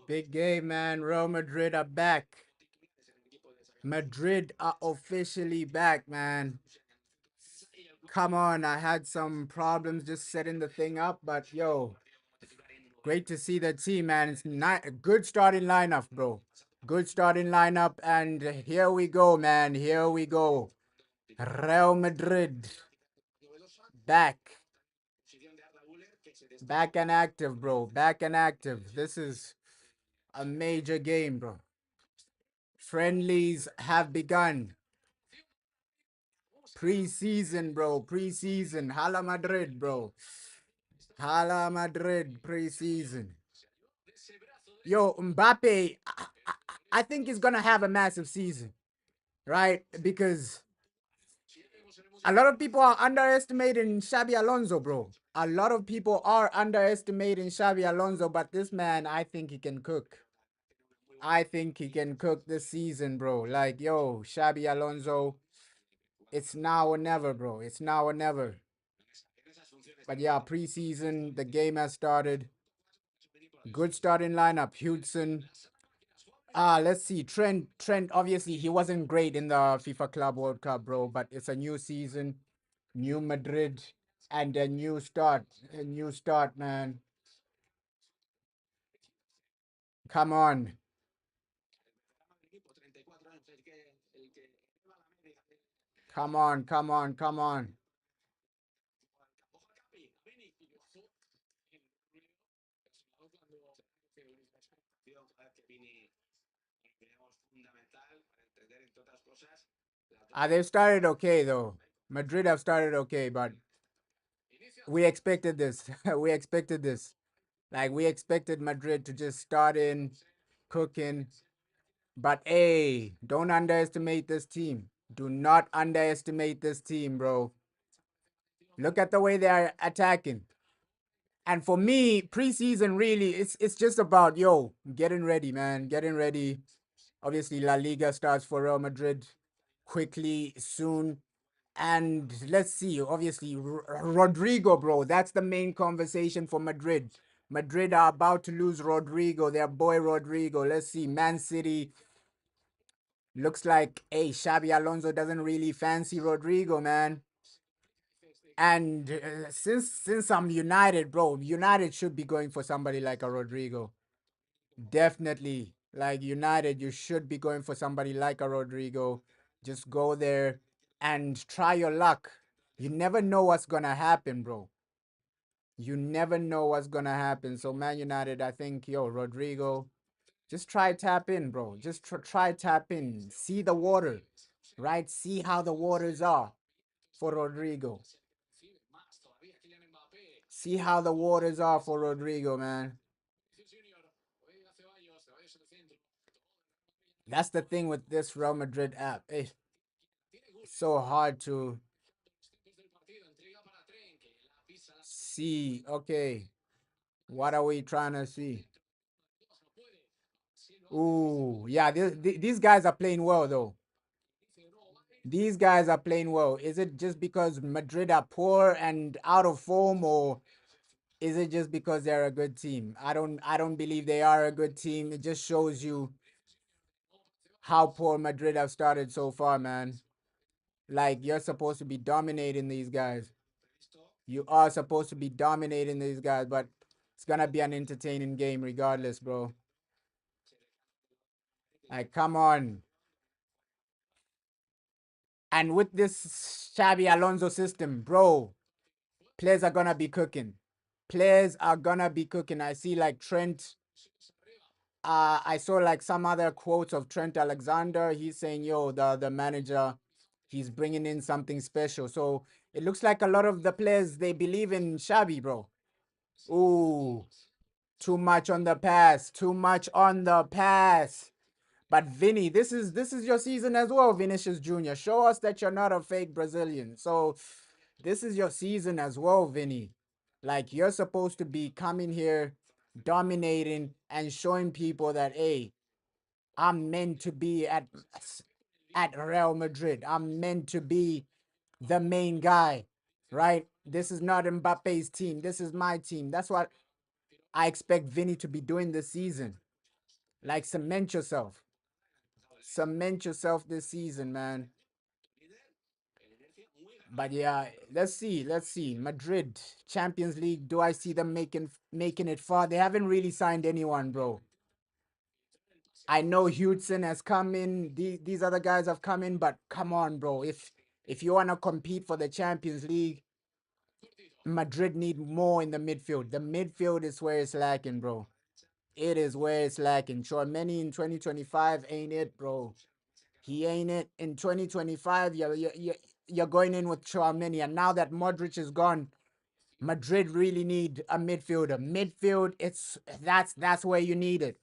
Big game, man. Real Madrid are back. Madrid are officially back, man. Come on, I had some problems just setting the thing up, but yo, great to see the team, man. It's not a good starting lineup, bro. Good starting lineup, and here we go, man. Here we go. Real Madrid back. Back and active, bro. Back and active. This is a major game, bro. Friendlies have begun. Preseason, bro. Preseason. Hala Madrid, bro. Hala Madrid preseason. Yo, Mbappe, I think he's going to have a massive season, right? Because a lot of people are underestimating Xabi Alonso, bro. A lot of people are underestimating Xabi Alonso, but this man, I think he can cook. I think he can cook this season, bro. Like, yo, Xabi Alonso, it's now or never, bro. It's now or never. But yeah, preseason, the game has started. Good starting lineup. Hudson. Let's see. Trent, obviously, he wasn't great in the FIFA Club World Cup, bro. But it's a new season, new Madrid, and a new start. A new start, man. Come on. Come on, come on, come on. They've started okay, though. Madrid have started okay, but we expected this. We expected this. Like, we expected Madrid to just start in cooking. But hey, don't underestimate this team. Do not underestimate this team, bro. Look at the way they're attacking. And for me, preseason really, it's just about yo getting ready, man, getting ready. Obviously, La Liga starts for Real Madrid quickly soon, and let's see. Obviously, Rodrigo, bro, that's the main conversation for Madrid. Madrid are about to lose Rodrigo, their boy Rodrigo. Let's see, Man City. Looks like, hey, Xabi Alonso doesn't really fancy Rodrigo, man. And since I'm United, bro, United should be going for somebody like a Rodrigo. Definitely. Like United, you should be going for somebody like a Rodrigo. Just go there and try your luck. You never know what's going to happen, bro. You never know what's going to happen. So, Man United, I think, yo, Rodrigo, just try tap in, bro. Just try tap in. See the water, right? See how the waters are for Rodrigo. See how the waters are for Rodrigo, man. That's the thing with this Real Madrid app. It's so hard to see. Okay, what are we trying to see? Ooh, yeah, these guys are playing well, though. These guys are playing well. Is it just because Madrid are poor and out of form, or is it just because they're a good team? I don't believe they are a good team. It just shows you how poor Madrid have started so far, man. Like, you're supposed to be dominating these guys. You are supposed to be dominating these guys, but it's gonna be an entertaining game regardless, bro. Like, come on. And with this Xabi Alonso system, bro, players are gonna be cooking. Players are gonna be cooking. I see like Trent. I saw like some other quotes of Trent Alexander. He's saying, "Yo, the manager, he's bringing in something special." So it looks like a lot of the players they believe in Xabi, bro. Ooh, too much on the pass. Too much on the pass. But Vinny, this is your season as well, Vinicius Jr. Show us that you're not a fake Brazilian. So this is your season as well, Vinny. Like, you're supposed to be coming here, dominating and showing people that, hey, I'm meant to be at Real Madrid. I'm meant to be the main guy, right? This is not Mbappe's team. This is my team. That's what I expect Vinny to be doing this season. Like, cement yourself. Cement yourself this season, man. But yeah, let's see. Let's see. Madrid, Champions League. Do I see them making it far? They haven't really signed anyone, bro. I know Hudson has come in. These other guys have come in, but come on, bro. If you wanna compete for the Champions League, Madrid need more in the midfield. The midfield is where it's lacking, bro. It is where it's lacking. Chouameni in 2025 ain't it, bro. He ain't it. In 2025, you're going in with Chouameni, and now that Modric is gone, Madrid really need a midfielder. Midfield, that's where you need it.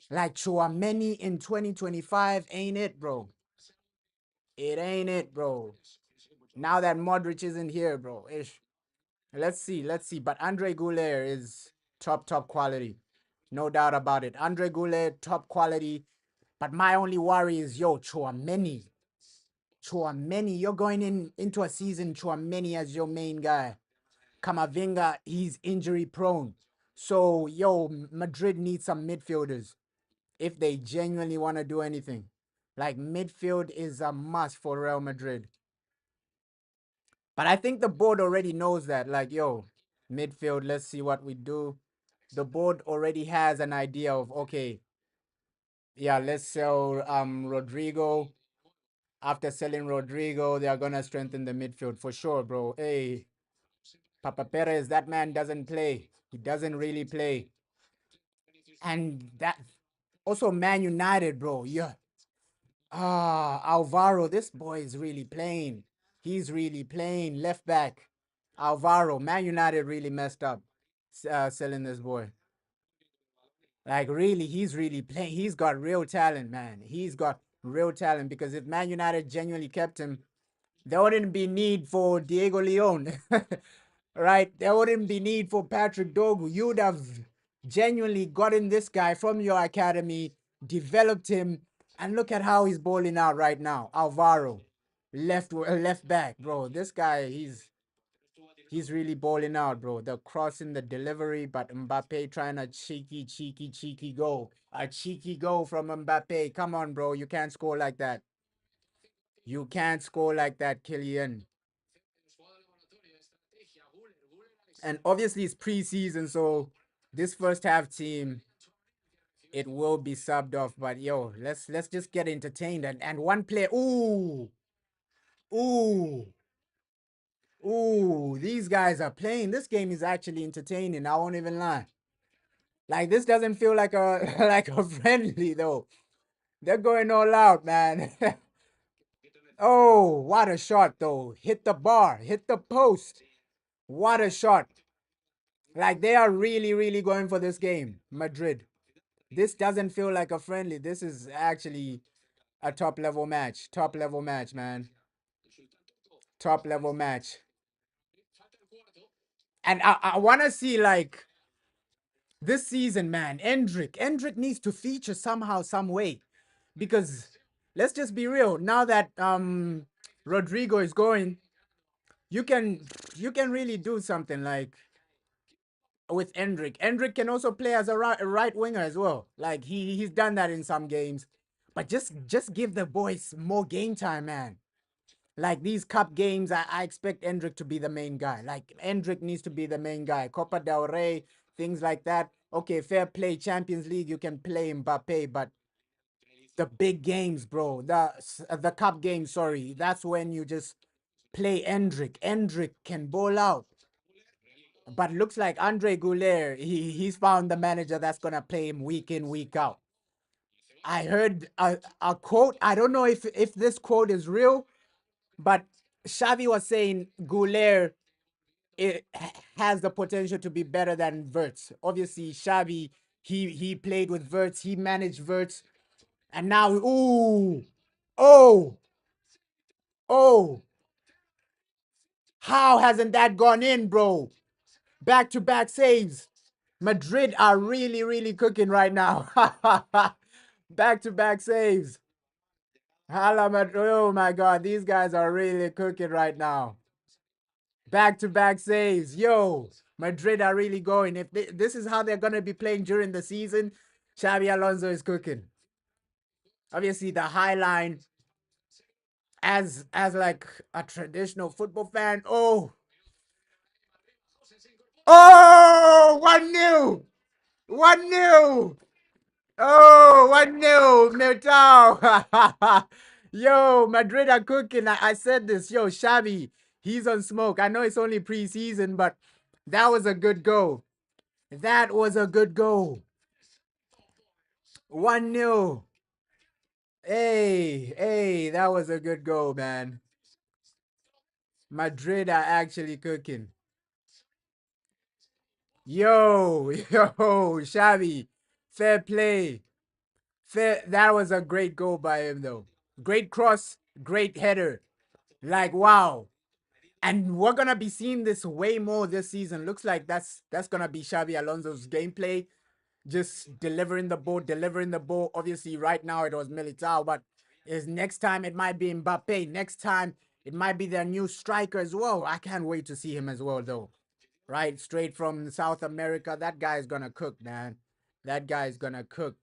Like Chouameni in 2025 ain't it, bro. It ain't it, bro. Now that Modric isn't here, bro. Ish. Let's see, let's see. But Andre Goulet is top quality. No doubt about it. Andre Goulet, top quality. But my only worry is, yo, Chouameni. Chouameni, you're going into a season, Chouameni as your main guy. Kamavinga, he's injury prone. So, yo, Madrid needs some midfielders if they genuinely want to do anything. Like, midfield is a must for Real Madrid. But I think the board already knows that. Like, yo, midfield, let's see what we do. The board already has an idea of, okay, yeah, let's sell Rodrigo. After selling Rodrigo, they are gonna strengthen the midfield for sure, bro. Hey, Papa Perez, that man doesn't play. He doesn't really play. And that also Man United, bro. Yeah. Alvaro, this boy is really playing. He's really playing left back. Alvaro, Man United really messed up selling this boy. Like, really, he's really playing. He's got real talent, man. He's got real talent because if Man United genuinely kept him, there wouldn't be need for Diego Leon, right? There wouldn't be need for Patrick Dogu. You'd have genuinely gotten this guy from your academy, developed him, and look at how he's balling out right now. Alvaro, left back, bro. This guy, he's really balling out, bro. The crossing, the delivery, but Mbappe trying a cheeky goal. A cheeky goal from Mbappe. Come on, bro. You can't score like that. You can't score like that, Kylian. And obviously it's preseason, so this first half team, it will be subbed off. But yo, let's just get entertained. And one player, ooh, these guys are playing. This game is actually entertaining. I won't even lie. Like, this doesn't feel like a like a friendly though. They're going all out, man. Oh, what a shot though. Hit the bar, hit the post. What a shot. Like, they are really going for this game, Madrid. This doesn't feel like a friendly. This is actually a top level match. Top level match, man. Top level match. And I want to see, like, this season, man, Endrick needs to feature somehow, some way. Because let's just be real. Now that Rodrigo is going, you can really do something like with Endrick. Endrick can also play as a right winger as well. Like, he's done that in some games. But just give the boys more game time, man. Like, these cup games, I expect Endrick to be the main guy. Like, Endrick needs to be the main guy. Copa del Rey, things like that. Okay, fair play. Champions League, you can play Mbappe, but the big games, bro, the cup games, sorry, that's when you just play Endrick. Endrick can ball out. But looks like Andre Goulet, he's found the manager that's gonna play him week in, week out. I heard a quote. I don't know if this quote is real, but Xavi was saying Goulet it has the potential to be better than Verts. Obviously, Xavi, he played with Verts, he managed Verts, and now, oh, how hasn't that gone in, bro? Back-to-back saves. Madrid are really cooking right now. Back-to-back saves. Hala, Madrid. Oh my God, these guys are really cooking right now. Back-to-back saves. Yo, Madrid are really going. If this is how they're gonna be playing during the season, Xabi Alonso is cooking. Obviously, the high line as like a traditional football fan. Oh, 1-0. 1-0. Oh, 1-0. Militao. Yo, Madrid are cooking. I said this. Yo, Xavi, he's on smoke. I know it's only preseason, but that was a good goal. That was a good goal. 1-0. Hey, that was a good goal, man. Madrid are actually cooking. Yo, Xavi, fair play. Fair. That was a great goal by him, though. Great cross, great header. Like, wow. And we're gonna be seeing this way more this season. Looks like that's gonna be Xavi Alonso's gameplay. Just delivering the ball, delivering the ball. Obviously, right now it was Militao, but is next time it might be Mbappe. Next time it might be their new striker as well. I can't wait to see him as well, though. Right, straight from South America. That guy is gonna cook, man. That guy is gonna cook.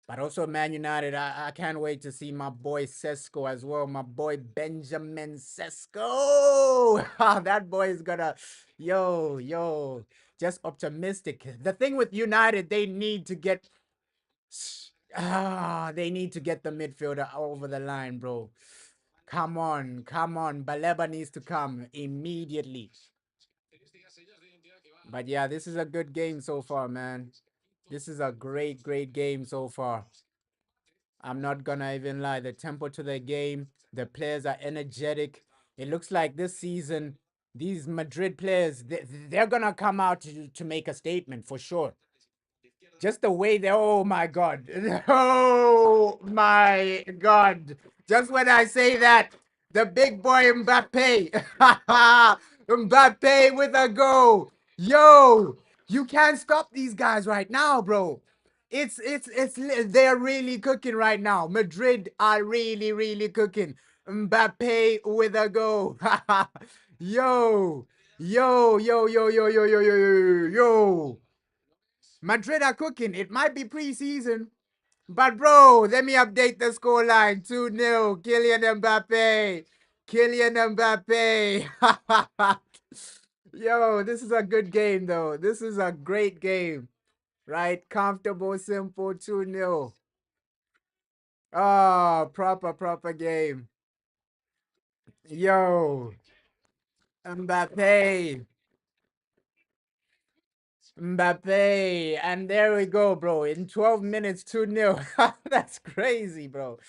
But also Man United, I can't wait to see my boy Sesko as well. My boy Benjamin Sesko. That boy is gonna, just optimistic. The thing with United, they need to get, they need to get the midfielder over the line, bro. Come on. Baleba needs to come immediately. But yeah, this is a good game so far, man. This is a great game so far. I'm not gonna even lie. The tempo to the game, the players are energetic. It looks like this season, these Madrid players, they're gonna come out to make a statement for sure. Just the way they, oh my God. Oh my God. Just when I say that, the big boy Mbappe. Mbappe with a goal. Yo, you can't stop these guys right now, bro. They're really cooking right now. Madrid are really cooking. Mbappe with a goal. Yo, yo. Madrid are cooking. It might be preseason, but bro, let me update the scoreline. 2-0. Kylian Mbappe. Kylian Mbappe. Yo, this is a good game, though. This is a great game. Right? Comfortable, simple, 2-0. Oh, proper game. Yo, Mbappe. Mbappe. And there we go, bro. In 12 minutes, 2-0. That's crazy, bro.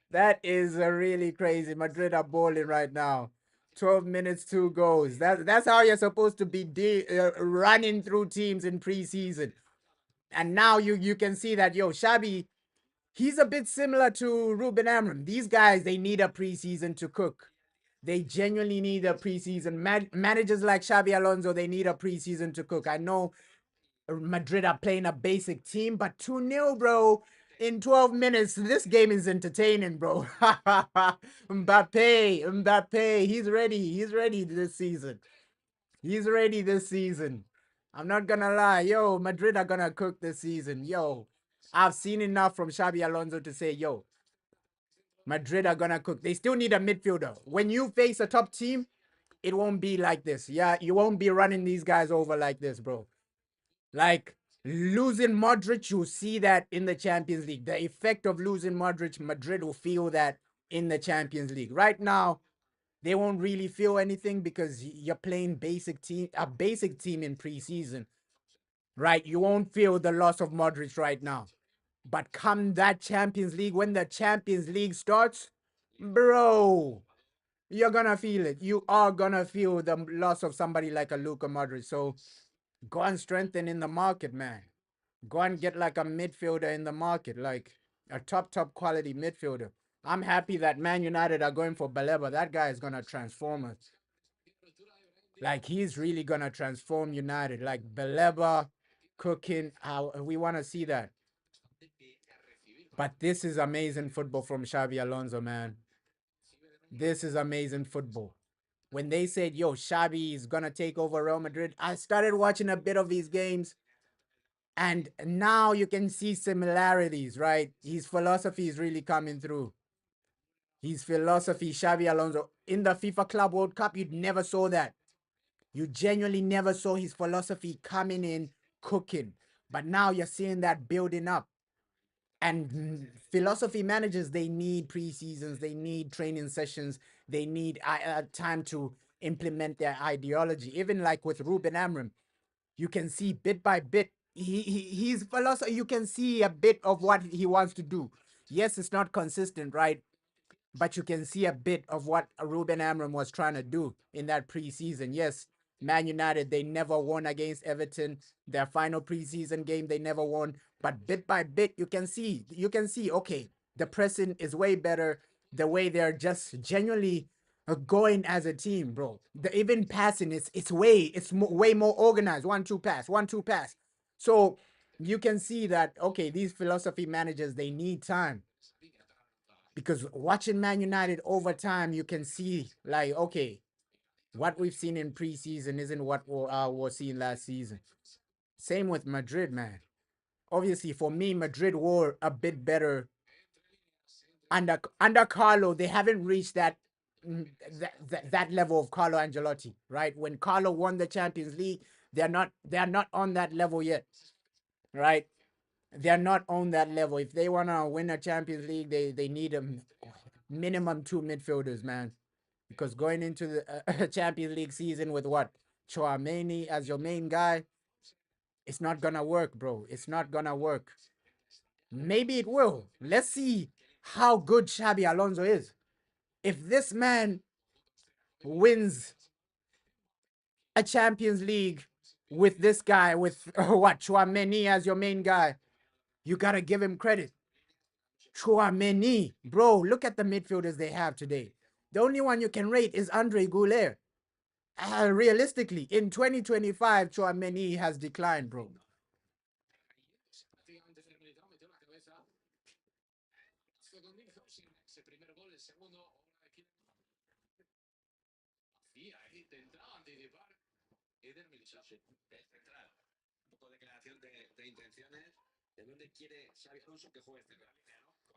That is a really crazy. Madrid are balling right now. 12 minutes, 2 goals. That's how you're supposed to be running through teams in preseason. And now you can see that, yo, Xabi, he's a bit similar to Ruben Amorim. These guys, they need a preseason to cook. They genuinely need a preseason. Managers like Xabi Alonso, they need a preseason to cook. I know Madrid are playing a basic team, but 2-0, bro. In 12 minutes, this game is entertaining, bro. Mbappe, he's ready. He's ready this season. He's ready this season. I'm not gonna lie. Yo, Madrid are gonna cook this season. Yo, I've seen enough from Xabi Alonso to say, yo, Madrid are gonna cook. They still need a midfielder. When you face a top team, it won't be like this. Yeah, you won't be running these guys over like this, bro. Like losing Modric, you see that in the Champions League. The effect of losing Modric, Madrid will feel that in the Champions League. Right now, they won't really feel anything because you're playing a basic team in preseason. Right? You won't feel the loss of Modric right now. But come that Champions League, when the Champions League starts, bro, you're gonna feel it. You are gonna feel the loss of somebody like a Luka Modric. So go and strengthen in the market, man. Go and get like a midfielder in the market, like a top quality midfielder. I'm happy that Man United are going for Baleba. That guy is gonna transform us. Like he's really gonna transform United. Like Baleba cooking. We want to see that. But this is amazing football from Xavi Alonso, man. This is amazing football. when they said, yo, Xavi is going to take over Real Madrid, I started watching a bit of his games. And now you can see similarities, right? His philosophy is really coming through. His philosophy, Xavi Alonso, in the FIFA Club World Cup, you never saw that. You genuinely never saw his philosophy coming in, cooking. But now you're seeing that building up. And philosophy managers, they need preseasons, they need training sessions, they need time to implement their ideology. Even like with Ruben Amorim, you can see bit by bit, his philosophy, you can see a bit of what he wants to do. Yes, it's not consistent, right? But you can see a bit of what Ruben Amorim was trying to do in that preseason. Yes, Man United, they never won against Everton. Their final preseason game, they never won. But bit by bit, you can see, okay, the pressing is way better. The way they're just genuinely going as a team, bro. Even passing, it's way more organized. 1-2 pass, 1-2 pass. So you can see that, okay, these philosophy managers, they need time. Because watching Man United over time, you can see, like, okay, what we've seen in preseason isn't what we're seeing last season. Same with Madrid, man. Obviously, for me, Madrid were a bit better under Carlo. They haven't reached that level of Carlo Ancelotti, right? When Carlo won the Champions League, they're not on that level yet, right? They're not on that level. If they want to win a Champions League, they need a minimum 2 midfielders, man. Because going into the Champions League season with what? Chouameni as your main guy, it's not gonna work, bro. It's not gonna work. Maybe it will. Let's see how good Xabi Alonso is. If this man wins a Champions League with this guy, with what, Chouameni as your main guy, you gotta give him credit. Chouameni, bro, look at the midfielders they have today. The only one you can rate is Andre Goulet. Realistically, in 2025, Chouameni has declined, bro.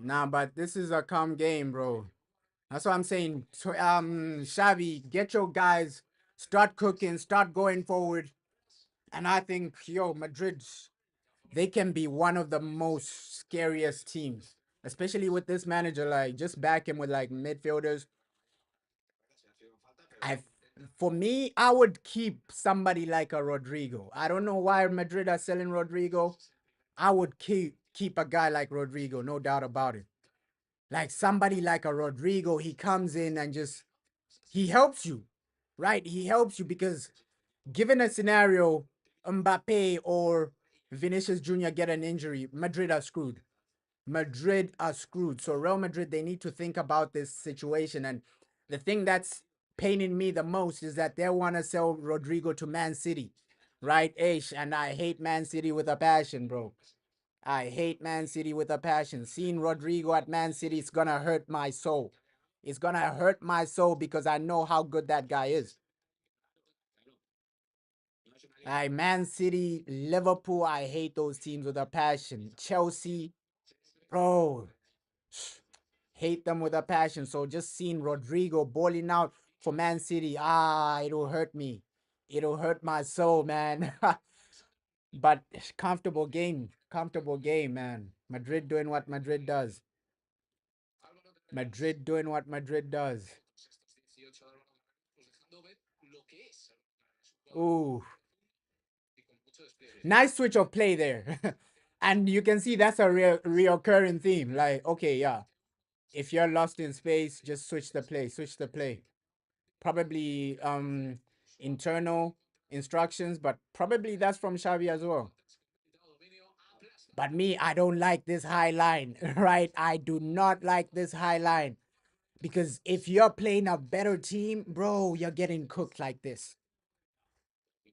Nah, but this is a calm game, bro. That's what I'm saying. Xavi, get your guys, start cooking, start going forward. And I think, yo, Madrid, they can be one of the most scariest teams, especially with this manager. Like, just back him with like midfielders. I, for me, I would keep somebody like a Rodrigo. I don't know why Madrid are selling Rodrigo. I would keep a guy like Rodrigo, no doubt about it. Like somebody like a Rodrigo, he comes in and just he helps you, right? He helps you because given a scenario, Mbappe or Vinicius Jr. get an injury, Madrid are screwed. Madrid are screwed. So Real Madrid, they need to think about this situation. And the thing that's paining me the most is that they want to sell Rodrigo to Man City, right? Ish, and I hate Man City with a passion, bro. I hate Man City with a passion. Seeing Rodrigo at Man City is gonna hurt my soul. It's gonna hurt my soul because I know how good that guy is. Man City, Liverpool, I hate those teams with a passion. Chelsea, bro, hate them with a passion. So just seeing Rodrigo balling out for Man City, it'll hurt me. It'll hurt my soul, man. But comfortable game, man. Madrid doing what Madrid does. Madrid doing what Madrid does. Ooh, nice switch of play there. And you can see that's a reoccurring theme. Like, okay, yeah, if you're lost in space, just switch the play, Probably internal instructions, but probably that's from Xavi as well. But me, I don't like this high line, right? I do not like this high line. Because if you're playing a better team, bro, you're getting cooked like this.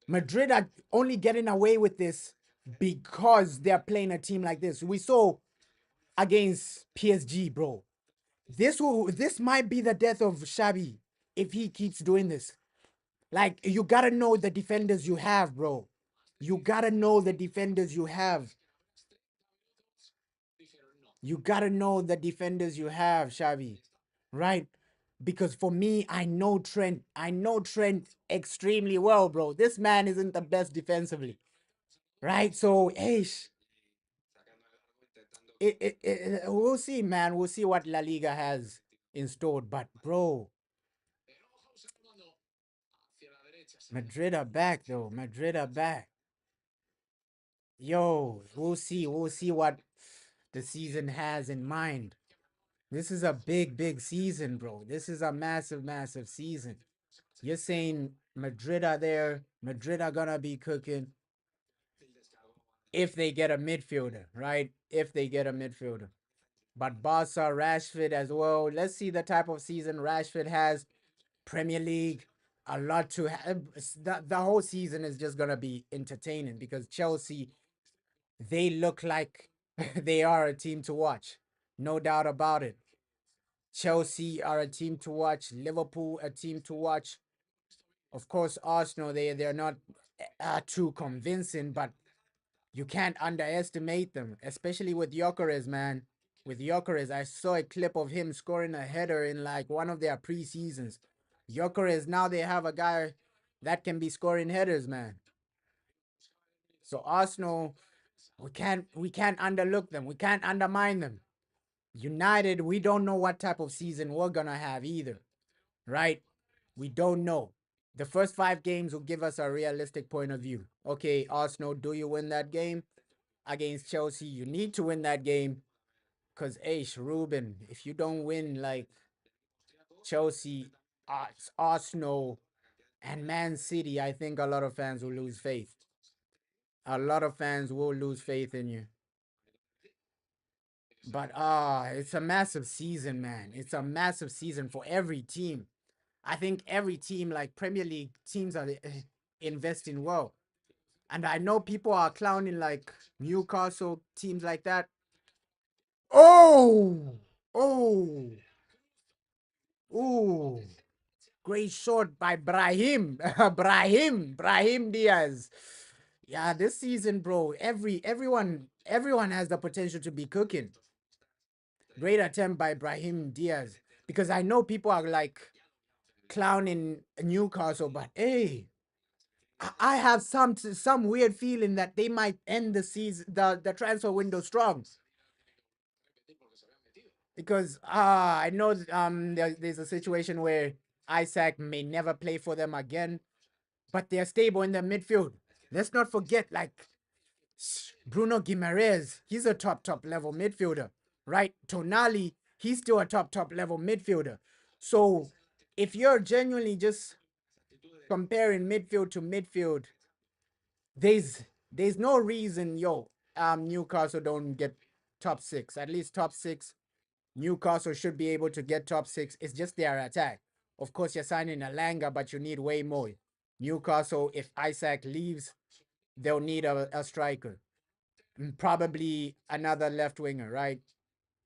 Madrid are only getting away with this because they're playing a team like this. We saw against PSG, bro. This might be the death of Xavi. if he keeps doing this. Like, you gotta know the defenders you have, bro. You gotta know the defenders you have. You gotta know the defenders you have, Xavi. Right? Because for me, I know Trent. I know Trent extremely well, bro. This man isn't the best defensively. Right? So, hey, we'll see, man. We'll see what La Liga has in store. But, bro, Madrid are back, though. Madrid are back. Yo, we'll see. We'll see what the season has in mind. This is a big, big season, bro. This is a massive, massive season. You're saying Madrid are there. Madrid are gonna be cooking if they get a midfielder, right? If they get a midfielder. But Barca, Rashford as well. Let's see the type of season Rashford has. Premier League, a lot to have. The whole season is just gonna be entertaining because Chelsea, they look like they are a team to watch. No doubt about it. Chelsea are a team to watch. Liverpool, a team to watch. Of course, Arsenal, they're not too convincing, but you can't underestimate them, especially with Gyökeres, man. With Gyökeres, I saw a clip of him scoring a header in like one of their pre-seasons. Gyökeres, now they have a guy that can be scoring headers, man. So Arsenal, we can't underlook them. We can't undermine them. United, we don't know what type of season we're gonna have either, right? We don't know. The first 5 games will give us a realistic point of view. Okay, Arsenal, do you win that game against Chelsea? You need to win that game because, Ruben, if you don't win like Chelsea, Arsenal, and Man City, I think a lot of fans will lose faith. A lot of fans will lose faith in you. But it's a massive season, man. It's a massive season for every team. I think every team, like Premier League teams, are investing well. And I know people are clowning like Newcastle, teams like that. Oh, oh, oh. Great shot by Brahim. Brahim Diaz. Yeah, this season, bro, everyone has the potential to be cooking. Great attempt by Brahim Diaz. Because I know people are like clowning Newcastle, but hey, I have some weird feeling that they might end the season, the transfer window strong. Because I know there's a situation where Isaac may never play for them again, but they're stable in the midfield. Let's not forget, like Bruno Guimaraes, he's a top level midfielder, right? Tonali, he's still a top level midfielder. So if you're genuinely just comparing midfield to midfield, there's there's no reason, Newcastle don't get top six. At least top six. Newcastle should be able to get top six. It's just their attack. Of course, you're signing Alanga, but you need way more. Newcastle, if Isaac leaves, they'll need a striker. Probably another left winger, right?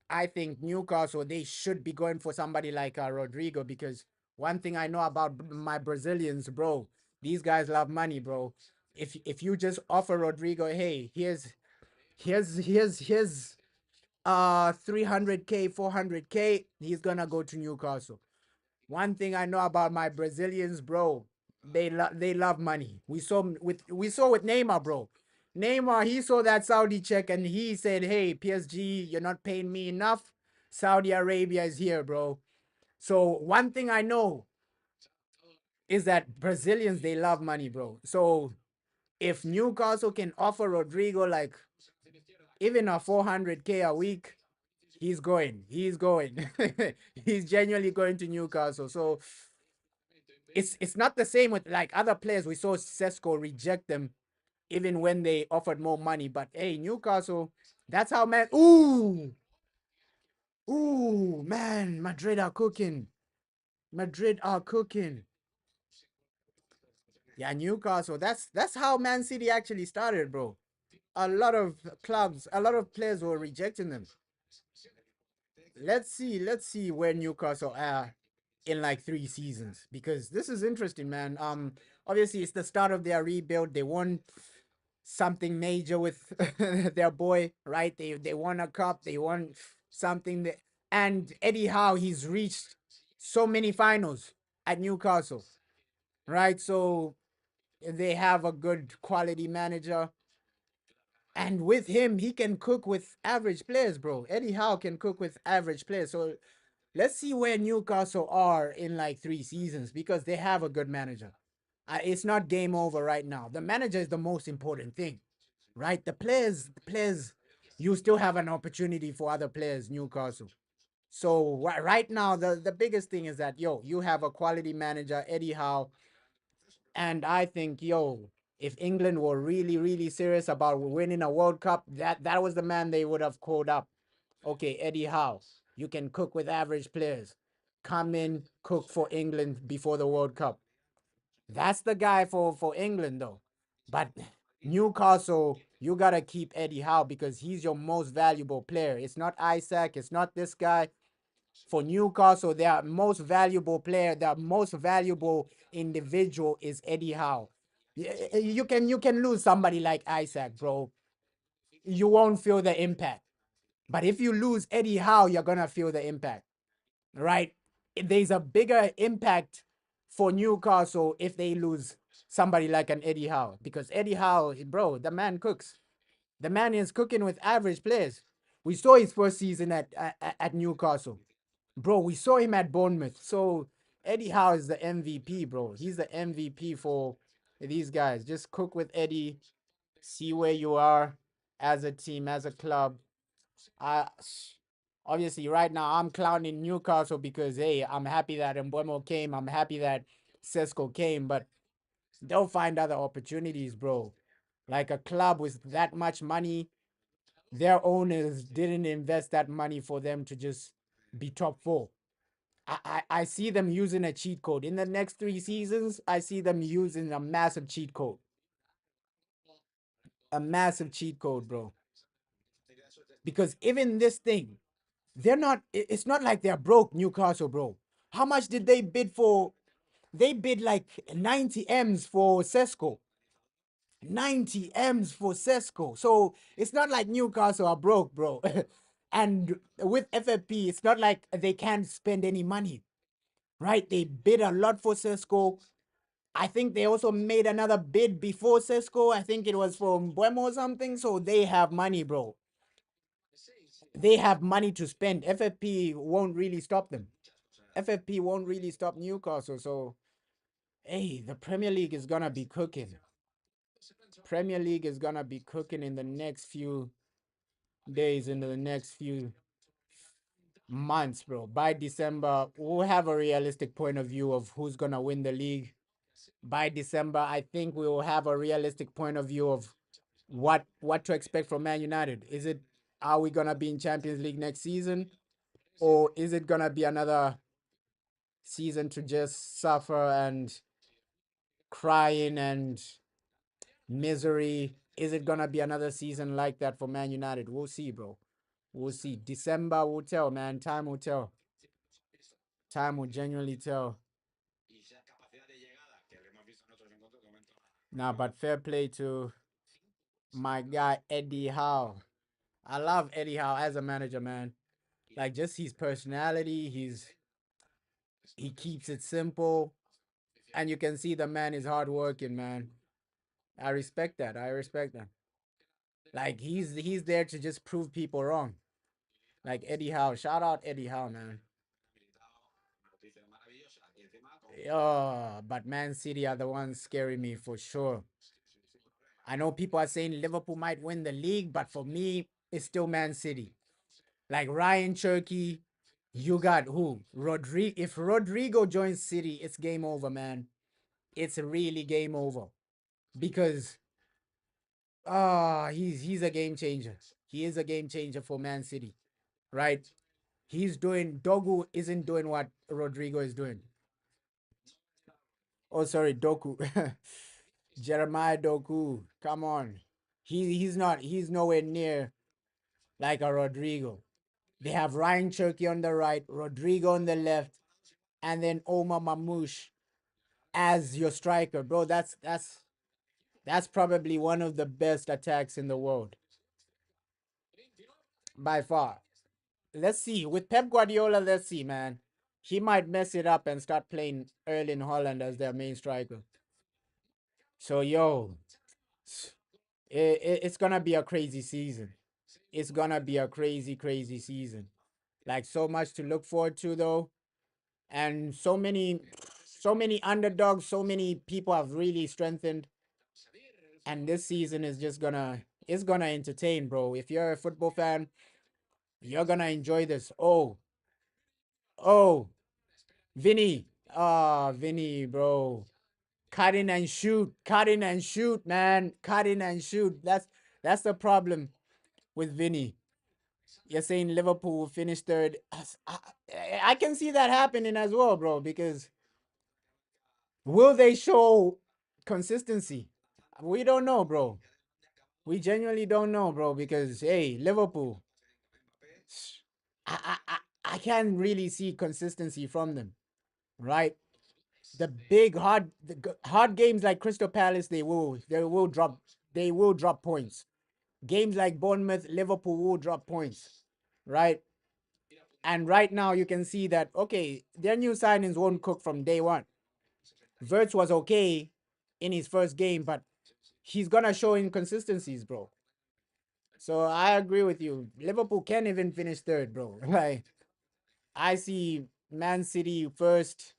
I think Newcastle, they should be going for somebody like Rodrigo, because one thing I know about my Brazilians, bro, these guys love money, bro. If you just offer Rodrigo, hey, here's 300k, 400k, he's gonna go to Newcastle. One thing I know about my Brazilians, bro, they love money. We saw with Neymar, bro. Neymar, he saw that Saudi check and he said, "Hey, PSG, you're not paying me enough. Saudi Arabia is here, bro." So one thing I know is that Brazilians, they love money, bro. So if Newcastle can offer Rodrigo like even a 400k a week, he's going. He's going. He's genuinely going to Newcastle. So it's not the same with like other players. We saw Sesko reject them even when they offered more money. But hey, Newcastle, that's how, man. Ooh, man, Madrid are cooking. Madrid are cooking. Yeah, Newcastle. That's how Man City actually started, bro. A lot of clubs, a lot of players were rejecting them. Let's see where Newcastle are. in like 3 seasons, because this is interesting, man. Obviously it's the start of their rebuild. They won something major with their boy, right? They won a cup. They won something that, and Eddie Howe, he's reached so many finals at Newcastle, right? So they have a good quality manager. And with him, he can cook with average players, bro. Eddie Howe can cook with average players. So let's see where Newcastle are in like 3 seasons, because they have a good manager. It's not game over right now. The manager is the most important thing, right? The players, you still have an opportunity for other players, Newcastle. So right now, the biggest thing is that, yo, you have a quality manager, Eddie Howe. And I think, yo, if England were really, really serious about winning a World Cup, that was the man they would have called up. Okay, Eddie Howe, you can cook with average players. Come in, cook for England before the World Cup. That's the guy for England, though. But Newcastle, you gotta keep Eddie Howe because he's your most valuable player. It's not Isaac. It's not this guy. For Newcastle, their most valuable player, their most valuable individual is Eddie Howe. You can lose somebody like Isaac, bro. You won't feel the impact. But if you lose Eddie Howe, you're gonna feel the impact, right? There's a bigger impact for Newcastle if they lose somebody like an Eddie Howe, because Eddie Howe, bro, the man cooks. The man is cooking with average players. We saw his first season at Newcastle. Bro, we saw him at Bournemouth. So Eddie Howe is the MVP, bro. He's the MVP for these guys. Just cook with Eddie, see where you are as a team, as a club. I obviously right now I'm clowning Newcastle because hey, I'm happy that Mbuemo came. I'm happy that Sesko came, but they'll find other opportunities, bro. Like a club with that much money, their owners didn't invest that money for them to just be top four. I see them using a cheat code. In the next 3 seasons, I see them using a massive cheat code. A massive cheat code, bro. Because even this thing, they're not, it's not like they're broke, Newcastle, bro. How much did they bid for? They bid like 90 M's for Sesko. 90 M's for Sesko. So it's not like Newcastle are broke, bro. And with FFP, it's not like they can't spend any money, right? They bid a lot for Sesko. I think they also made another bid before Sesko. I think it was for Mbuemo or something. So they have money, bro. They have money to spend. FFP won't really stop them. FFP won't really stop Newcastle. So, hey, the Premier League is going to be cooking. Premier League is going to be cooking in the next few days, in the next few months, bro. By December, we'll have a realistic point of view of who's going to win the league. By December, I think we will have a realistic point of view of what to expect from Man United. Is it, are we gonna be in Champions League next season, or is it gonna be another season to just suffer and crying and misery? Is it gonna be another season like that for Man United? We'll see, bro. We'll see. December will tell, man. Time will tell. Time will genuinely tell. Nah, but fair play to my guy Eddie Howe. I love Eddie Howe as a manager, man. Like just his personality, he keeps it simple, and you can see the man is hardworking, man. I respect that. I respect that. Like he's there to just prove people wrong. Like Eddie Howe. Shout out Eddie Howe, man. But Man City are the ones scaring me for sure. I know people are saying Liverpool might win the league, but for me, it's still Man City. Like Ryan Cherky, you got who? Rodrigo. If Rodrigo joins City, it's game over, man. It's really game over. Because he's a game changer. He is a game changer for Man City, right? He's doing Dogu isn't doing what Rodrigo is doing. Oh, sorry, Doku. Jeremiah Doku. Come on. He's nowhere near like a Rodrigo. They have Ryan Cherky on the right, Rodrigo on the left. and then Omar Mamouche as your striker, bro. That's probably one of the best attacks in the world by far. Let's see. With Pep Guardiola, let's see, man. He might mess it up and start playing Erling Haaland as their main striker. So, yo, it's going to be a crazy season. It's going to be a crazy, crazy season. Like, so much to look forward to, though. And so many underdogs, so many people have really strengthened. And this season is just it's gonna entertain, bro. If you're a football fan, you're gonna enjoy this. Oh, Vinny. Vinny, bro. Cutting and shoot, man. Cutting and shoot. That's the problem with Vinny. You're saying Liverpool will finish third. I can see that happening as well, bro, because will they show consistency? We don't know, bro. We genuinely don't know, bro, because hey, Liverpool, I can't really see consistency from them, right? The big hard games like Crystal Palace, they will drop points. Games like Bournemouth, Liverpool will drop points, right? And right now you can see that okay, their new signings won't cook from day one. Verts was okay in his first game, but he's gonna show inconsistencies, bro. So I agree with you. Liverpool can't even finish third, bro. Like I see Man City first.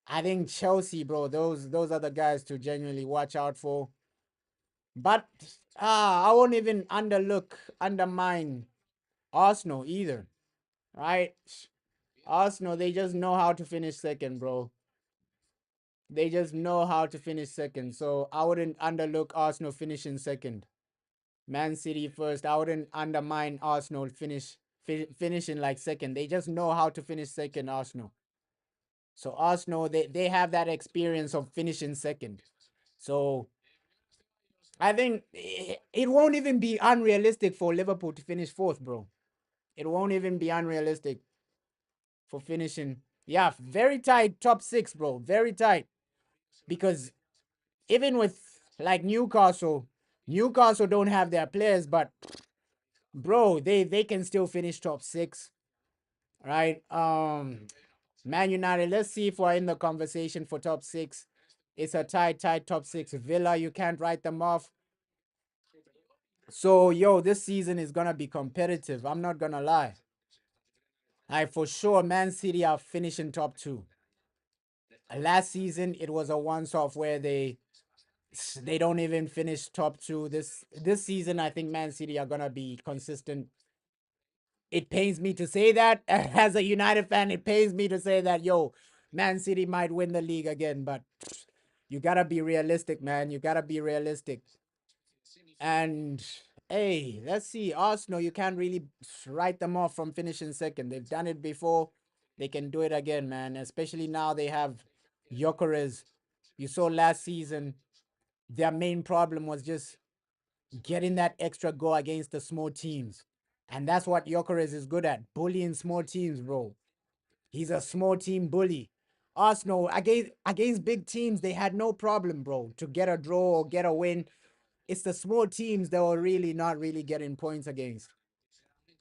I think Chelsea, bro. Those are the guys to genuinely watch out for. But I won't even undermine Arsenal either, right? Arsenal, they just know how to finish second, bro. They just know how to finish second. So I wouldn't underlook Arsenal finishing second. Man City first. I wouldn't undermine Arsenal finishing like second. They just know how to finish second, Arsenal. So Arsenal, they have that experience of finishing second. So I think it won't even be unrealistic for Liverpool to finish fourth, bro. It won't even be unrealistic for finishing. Yeah, very tight top six, bro. Very tight. Because even with like Newcastle don't have their players, but bro, they can still finish top six, right? Man United, let's see if we're in the conversation for top six. It's a tight top six. Villa, you can't write them off. So, yo, this season is gonna be competitive. I'm not gonna lie. For sure, Man City are finishing top two. Last season, it was a once-off where they don't even finish top two. This season, I think Man City are gonna be consistent. It pains me to say that as a United fan. It pains me to say that, yo, Man City might win the league again, but you gotta be realistic, man. You gotta be realistic. And hey, let's see. Arsenal, you can't really write them off from finishing second. They've done it before. They can do it again, man. Especially now they have Jokeres. You saw last season, their main problem was just getting that extra goal against the small teams. And that's what Jokeres is good at, bullying small teams, bro. He's a small team bully. Arsenal, against big teams, they had no problem, bro, to get a draw or get a win. It's the small teams that were really not really getting points against.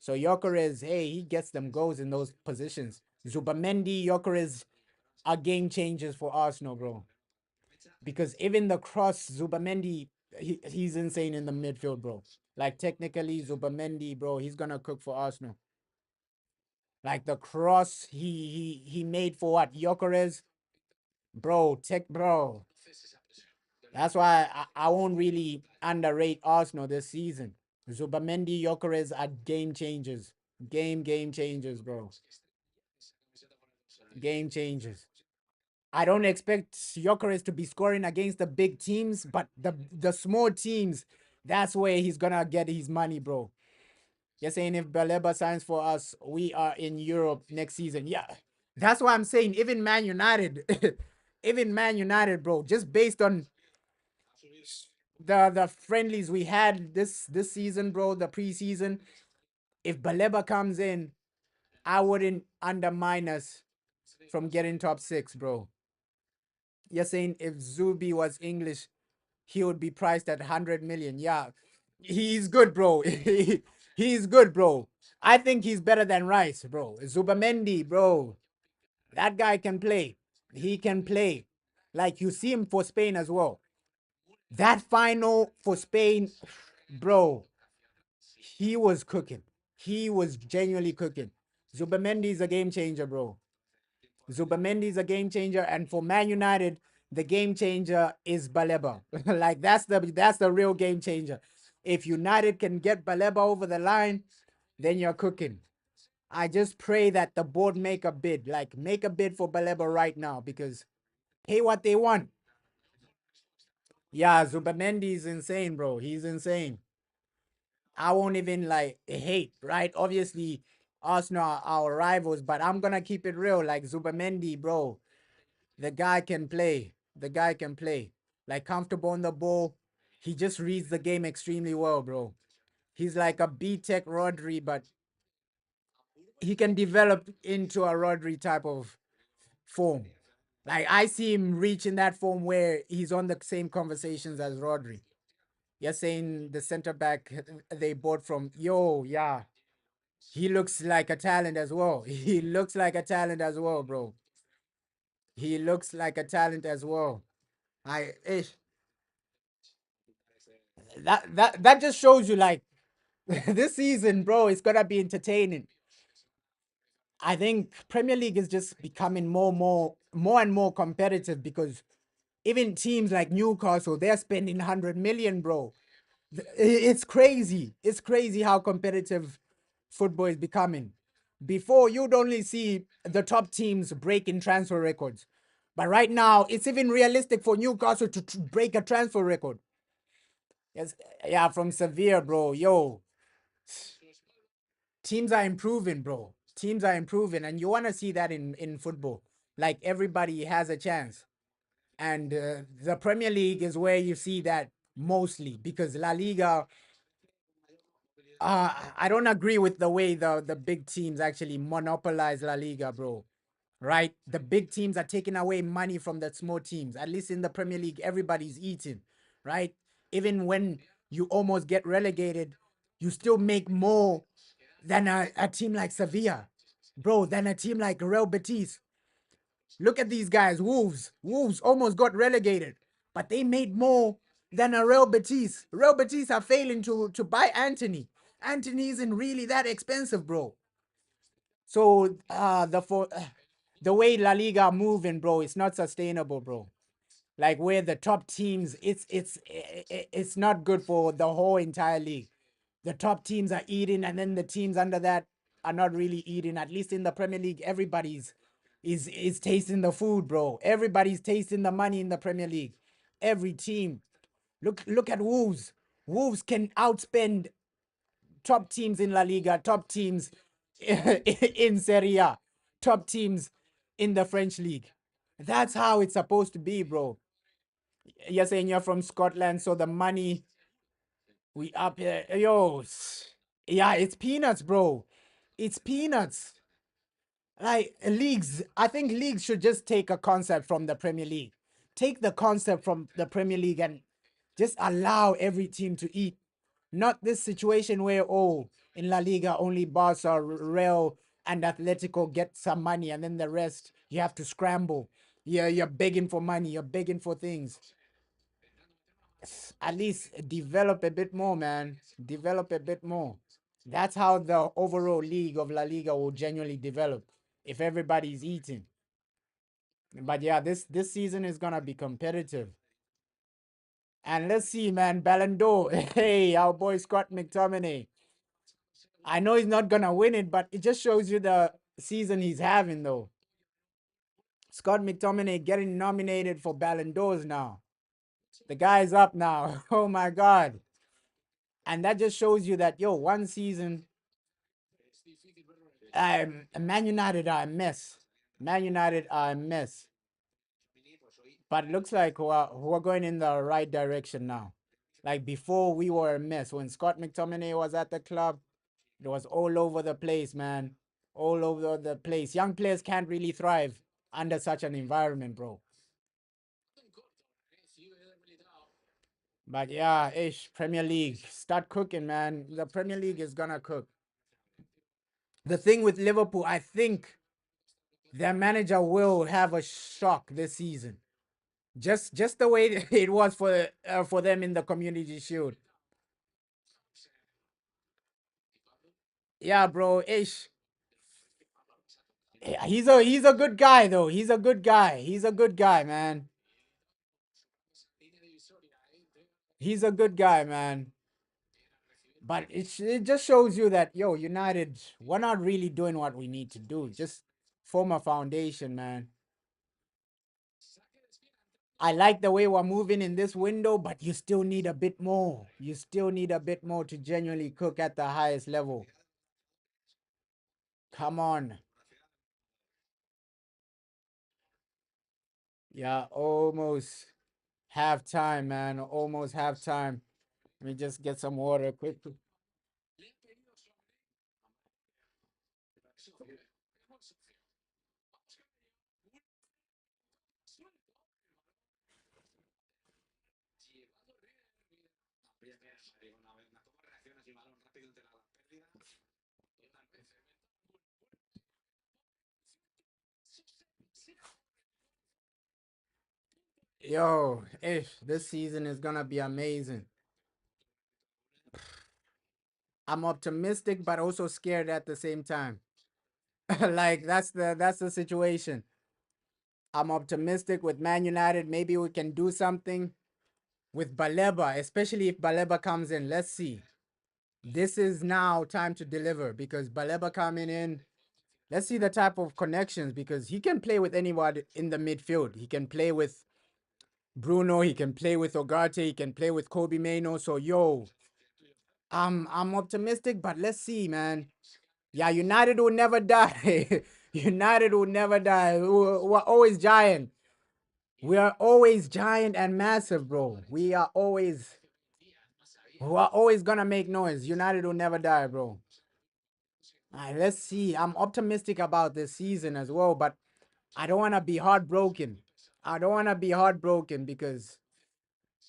So Jokeres, hey, he gets them goals in those positions. Zubamendi, Jokeres are game changers for Arsenal, bro. Because even the cross, Zubamendi, he's insane in the midfield, bro. Like technically, Zubamendi, bro, he's gonna cook for Arsenal. Like the cross he made for what Jokeres, bro. That's why I won't really underrate Arsenal this season. Zubamendi, Jokeres are game changers. Game changers, bro. Game changers. I don't expect Jokeres to be scoring against the big teams, but the small teams, that's where he's gonna get his money, bro. You're saying if Baleba signs for us, we are in Europe next season. Yeah. That's why I'm saying even Man United, even Man United, bro, just based on the friendlies we had this season, bro, the preseason. If Baleba comes in, I wouldn't undermine us from getting top six, bro. You're saying if Zubi was English, he would be priced at 100 million. Yeah, he's good, bro. He's good, bro. I think he's better than Rice, bro. Zubamendi, bro. That guy can play. He can play. Like you see him for Spain as well. That final for Spain, bro, he was cooking. He was genuinely cooking. Zubamendi is a game changer, bro. Zubamendi is a game changer, and for Man United, the game changer is Baleba. Like that's the real game changer. If United can get Baleba over the line, then you're cooking. I just pray that the board make a bid, like make a bid for Baleba right now because pay what they want. Yeah, Zubamendi is insane, bro. He's insane. I won't even like hate, right? Obviously, Arsenal are our rivals, but I'm gonna keep it real. Like Zubamendi, bro, the guy can play. The guy can play. Like comfortable on the ball. He just reads the game extremely well, bro. He's like a B-Tech Rodri, but he can develop into a Rodri type of form. Like I see him reaching that form where he's on the same conversations as Rodri. You're saying the center back they bought from yeah. He looks like a talent as well. He looks like a talent as well, bro. He looks like a talent as well. I ish. That just shows you like this season, bro, it's gonna be entertaining. I think Premier League is just becoming more and more competitive because even teams like Newcastle, they're spending 100 million, bro. It's crazy. It's crazy how competitive football is becoming. Before, you'd only see the top teams breaking transfer records. But right now, it's even realistic for Newcastle to break a transfer record. Yes, yeah, from Sevilla, bro. Yo, teams are improving, bro. Teams are improving, and you want to see that in football. Like everybody has a chance, and the Premier League is where you see that mostly because La Liga. I don't agree with the way the big teams actually monopolize La Liga, bro. Right? The big teams are taking away money from the small teams. At least in the Premier League, everybody's eating, right? Even when you almost get relegated, you still make more than a team like Sevilla, bro, than a team like Real Betis. Look at these guys, Wolves. Wolves almost got relegated, but they made more than a Real Betis. Real Betis are failing to buy Anthony. Anthony isn't really that expensive, bro. So the way La Liga moving, bro, it's not sustainable, bro. Like where the top teams, it's not good for the whole entire league. The top teams are eating, and then the teams under that are not really eating. At least in the Premier League, everybody's is tasting the food, bro. Everybody's tasting the money in the Premier League. Every team. Look at Wolves. Wolves can outspend top teams in La Liga, top teams in Serie A, top teams in the French league. That's how it's supposed to be, bro. You're saying you're from Scotland, so the money we up here, yo, yeah, it's peanuts, bro. It's peanuts. Like leagues, I think leagues should just take a concept from the Premier League. Take the concept from the Premier League and just allow every team to eat. Not this situation where, oh, in La Liga, only Barca, Real, and Atletico get some money, and then the rest, you have to scramble. You're begging for money, you're begging for things. At least develop a bit more, man. Develop a bit more. That's how the overall league of La Liga will genuinely develop if everybody's eating. But yeah, this season is gonna be competitive. And let's see, man, Ballon d'Or. Hey, our boy Scott McTominay. I know he's not gonna win it, but it just shows you the season he's having, though. Scott McTominay getting nominated for Ballon d'Ors now. The guy's up now. Oh my God. And that just shows you that, yo, one season, Man United are a mess. Man United are a mess. But it looks like we're going in the right direction now. Like before, we were a mess. When Scott McTominay was at the club, it was all over the place, man. All over the place. Young players can't really thrive under such an environment, bro. But yeah, ish, Premier League. Start cooking, man. The Premier League is gonna cook. The thing with Liverpool, I think their manager will have a shock this season. Just the way it was for them in the Community Shield. Yeah, bro. Ish. He's a good guy though. He's a good guy. He's a good guy, man. He's a good guy, man. But it just shows you that United, we're not really doing what we need to do. Just form a foundation, man. I like the way we're moving in this window, but you still need a bit more. You still need a bit more to genuinely cook at the highest level. Come on. Yeah, almost halftime, man. Almost halftime. Let me just get some water quickly. Yo, if this season is gonna be amazing. I'm optimistic but also scared at the same time. Like that's the situation. I'm optimistic with Man United. Maybe we can do something with Baleba, especially if Baleba comes in. Let's see. This is now time to deliver because Baleba coming in. Let's see the type of connections because he can play with anyone in the midfield. He can play with Bruno. He can play with Ogarte. He can play with Kobe Mano. So I'm optimistic, but let's see, man. Yeah, United will never die. United will never die. We're always giant. We are always giant and massive, bro. We are always gonna make noise. United will never die, bro. All right, let's see. I'm optimistic about this season as well, but I don't wanna be heartbroken. I don't wanna be heartbroken because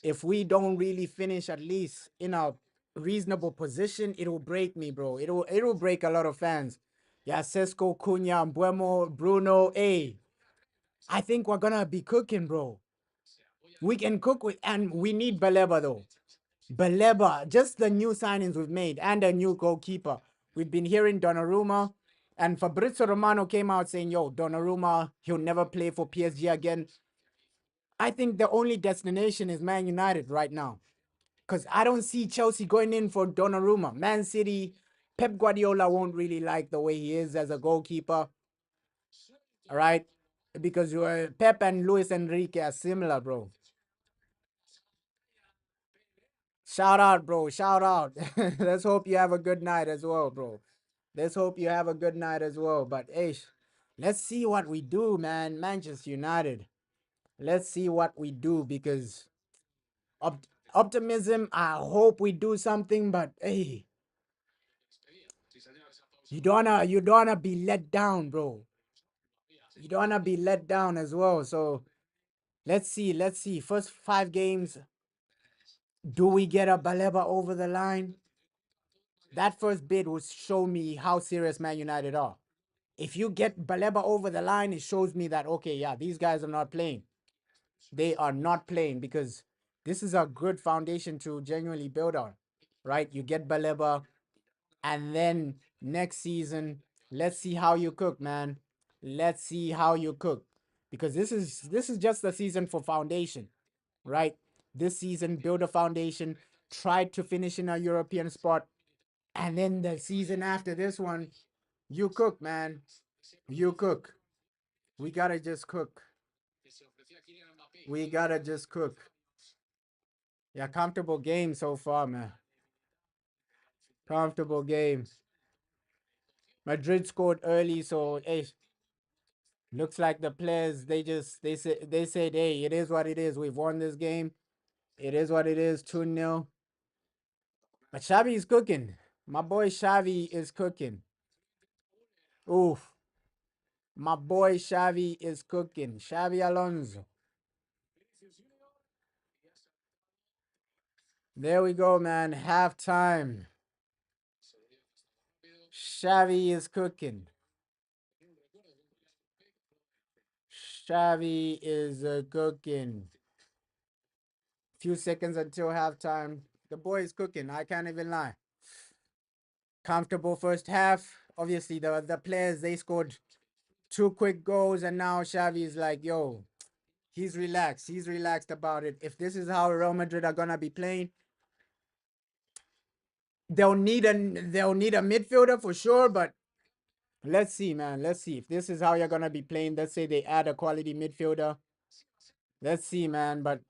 if we don't really finish at least in a reasonable position, it'll break me, bro. It'll break a lot of fans. Yeah, Sesko, Cunha, Mbuemo, Bruno. Hey, I think we're gonna be cooking, bro. We can cook with, and we need Baleba though. Baleba, just the new signings we've made and a new goalkeeper. We've been hearing Donnarumma, and Fabrizio Romano came out saying, "Yo, Donnarumma, he'll never play for PSG again." I think the only destination is Man United right now. Because I don't see Chelsea going in for Donnarumma. Man City, Pep Guardiola won't really like the way he is as a goalkeeper. All right? Because Pep and Luis Enrique are similar, bro. Shout out, bro. Shout out. Let's hope you have a good night as well, bro. Let's hope you have a good night as well. But, hey, let's see what we do, man. Manchester United. Let's see what we do because optimism, I hope we do something, but, hey, you don't wanna be let down, bro. You don't wanna be let down as well. So let's see. Let's see. First 5 games, do we get a Baleba over the line? That first bid will show me how serious Man United are. If you get Baleba over the line, it shows me that okay, yeah, these guys are not playing. They are not playing because this is a good foundation to genuinely build on, right? You get Baleba, and then next season, let's see how you cook, man. Let's see how you cook. Because this is just the season for foundation, right? This season, build a foundation, try to finish in a European spot, and then the season after this one, you cook, man. You cook. We gotta just cook. We gotta just cook. Yeah, comfortable game so far, man. Comfortable game. Madrid scored early, so hey, looks like the players they said, hey, it is what it is. We've won this game. It is what it is. 2-0. But Xavi is cooking. My boy Xavi is cooking. Oof. My boy Xavi is cooking. Xavi Alonso. There we go, man. Halftime. Xavi is cooking. Xavi is cooking. Few seconds until halftime. The boy is cooking. I can't even lie. Comfortable first half. Obviously, the players, they scored two quick goals, and now Xavi is like, yo, he's relaxed. He's relaxed about it. If this is how Real Madrid are gonna be playing, they'll need a midfielder for sure. But let's see, man. Let's see if this is how you're gonna be playing. Let's say they add a quality midfielder. Let's see, man. But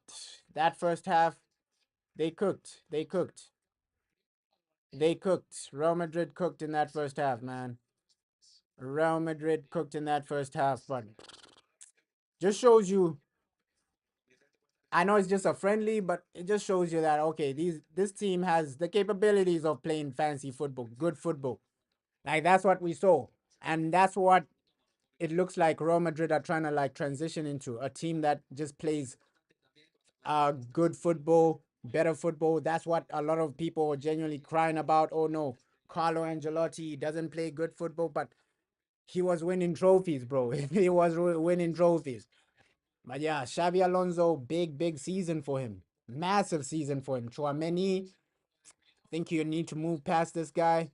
that first half, they cooked. They cooked. They cooked. Real Madrid cooked in that first half, man. Real Madrid cooked in that first half, but just shows you. I know it's just a friendly, but it just shows you that okay, this team has the capabilities of playing fancy football, good football. Like that's what we saw, and that's what it looks like Real Madrid are trying to like transition into a team that just plays good football, better football. That's what a lot of people are genuinely crying about. Oh no, Carlo Ancelotti doesn't play good football, but he was winning trophies, bro. He was winning trophies. But yeah, Xavi Alonso, big season for him. Massive season for him. Chouameni, think you need to move past this guy.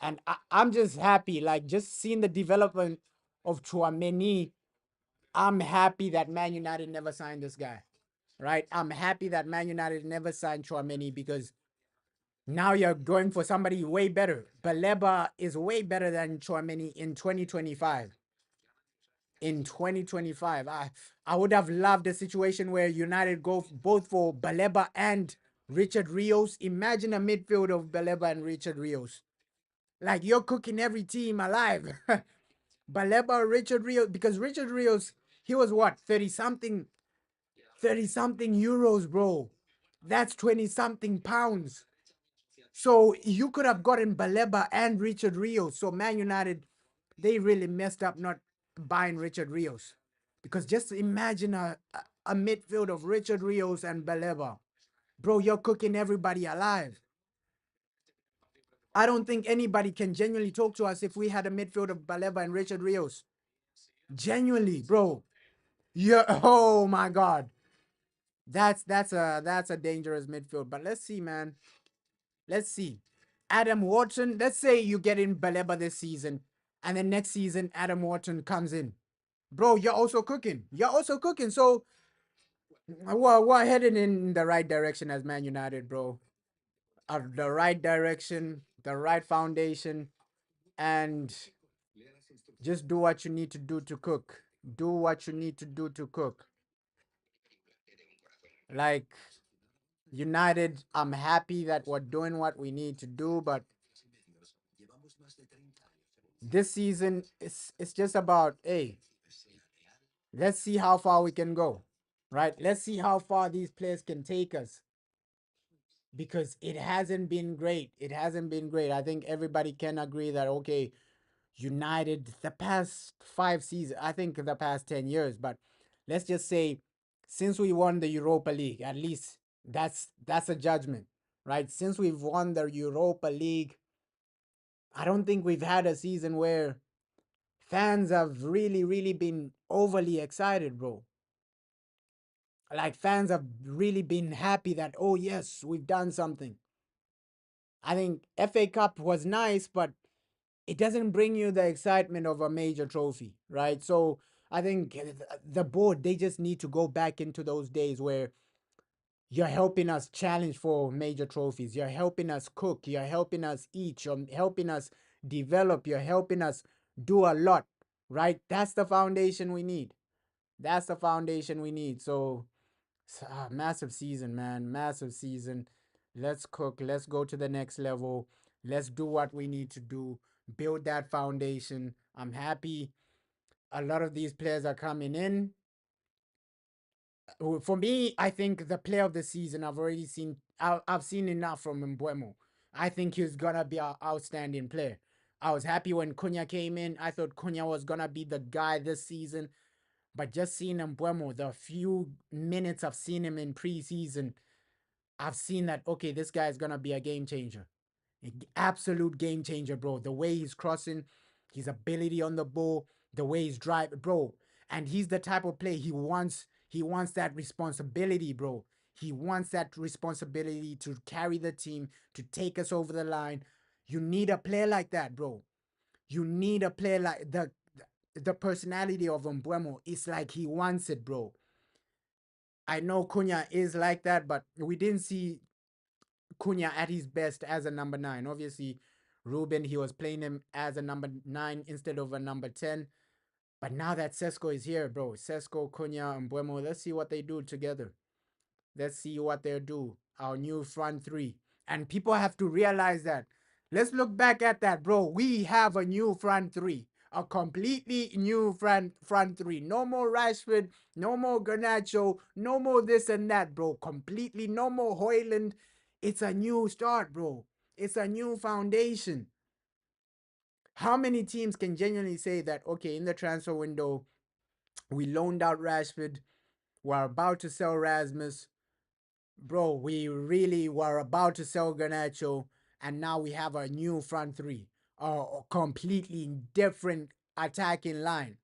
And I'm just happy, like just seeing the development of Chouameni. I'm happy that Man United never signed this guy, right? I'm happy that Man United never signed Chouameni because now you're going for somebody way better. Baleba is way better than Chouameni in 2025. In 2025, I would have loved a situation where United go both for Baleba and Richard Rios. Imagine a midfield of Baleba and Richard Rios. Like you're cooking every team alive. Baleba, Richard Rios, because Richard Rios, he was what, 30 something euros, bro. That's 20 something pounds. So you could have gotten Baleba and Richard Rios. So Man United, they really messed up not buying Richard Rios. Because just imagine a midfield of Richard Rios and Baleba. Bro, you're cooking everybody alive. I don't think anybody can genuinely talk to us if we had a midfield of Baleba and Richard Rios. Genuinely, bro. Yeah. Oh my God. That's a dangerous midfield. But let's see, man. Let's see. Adam Wharton. Let's say you get in Baleba this season, and then next season Adam Wharton comes in. Bro, you're also cooking. You're also cooking. So we're heading in the right direction as Man United, bro. The right direction, the right foundation, and just do what you need to do to cook. Do what you need to do to cook. Like United, I'm happy that we're doing what we need to do, but this season it's just about hey, let's see how far we can go. Right? Let's see how far these players can take us. Because it hasn't been great. It hasn't been great. I think everybody can agree that okay, United the past 5 seasons, I think the past 10 years, but let's just say since we won the Europa League, at least that's a judgment, right? Since we've won the Europa League, I don't think we've had a season where fans have really been overly excited, bro. Like fans have really been happy that oh yes, we've done something. I think FA Cup was nice, but it doesn't bring you the excitement of a major trophy, right? So I think the board, they just need to go back into those days where you're helping us challenge for major trophies. You're helping us cook. You're helping us eat. You're helping us develop. You're helping us do a lot, right? That's the foundation we need. That's the foundation we need. So, massive season, man. Massive season. Let's cook. Let's go to the next level. Let's do what we need to do. Build that foundation. I'm happy a lot of these players are coming in. For me, I think the player of the season, I've already seen, I've seen enough from Mbuemo. I think he's gonna be an outstanding player. I was happy when Cunha came in. I thought Cunha was gonna be the guy this season. But just seeing Mbuemo, the few minutes I've seen him in preseason, I've seen that, okay, this guy is going to be a game changer. Absolute game changer, bro. The way he's crossing, his ability on the ball, the way he's driving, bro. And he's the type of player he wants that responsibility, bro. He wants that responsibility to carry the team, to take us over the line. You need a player like that, bro. You need a player like the personality of Mbuemo is like he wants it, bro. I know Cunha is like that, but we didn't see Cunha at his best as a number 9. Obviously, Ruben, he was playing him as a number 9 instead of a number 10. But now that Sesko is here, bro, Sesko, Cunha, and Mbuemo, let's see what they do together. Let's see what they'll do. Our new front three. And people have to realize that. Let's look back at that, bro. We have a new front three. A completely new front three. No more Rashford, no more Garnacho, no more this and that, bro. Completely no more Hoyland. It's a new start, bro. It's a new foundation. How many teams can genuinely say that, okay, in the transfer window, we loaned out Rashford, we're about to sell Rasmus, bro, we really were about to sell Garnacho, and now we have a new front three, a completely different attacking line.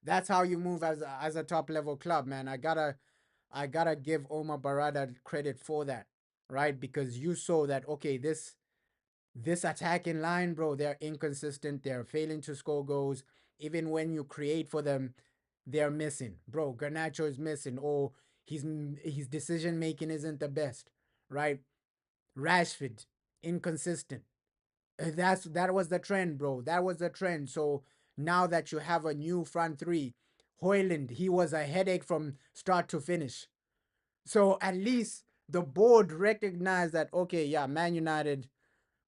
That's how you move as a top level club, man. I gotta give Omar Barada credit for that, right? Because you saw that, okay, this attacking line, bro, they're inconsistent. They're failing to score goals. Even when you create for them, they're missing. Bro, Garnacho is missing, or his decision making isn't the best, right? Rashford, inconsistent. That was the trend, bro. That was the trend. So now that you have a new front three, Hoyland, he was a headache from start to finish. So at least the board recognized that, okay, yeah, Man United,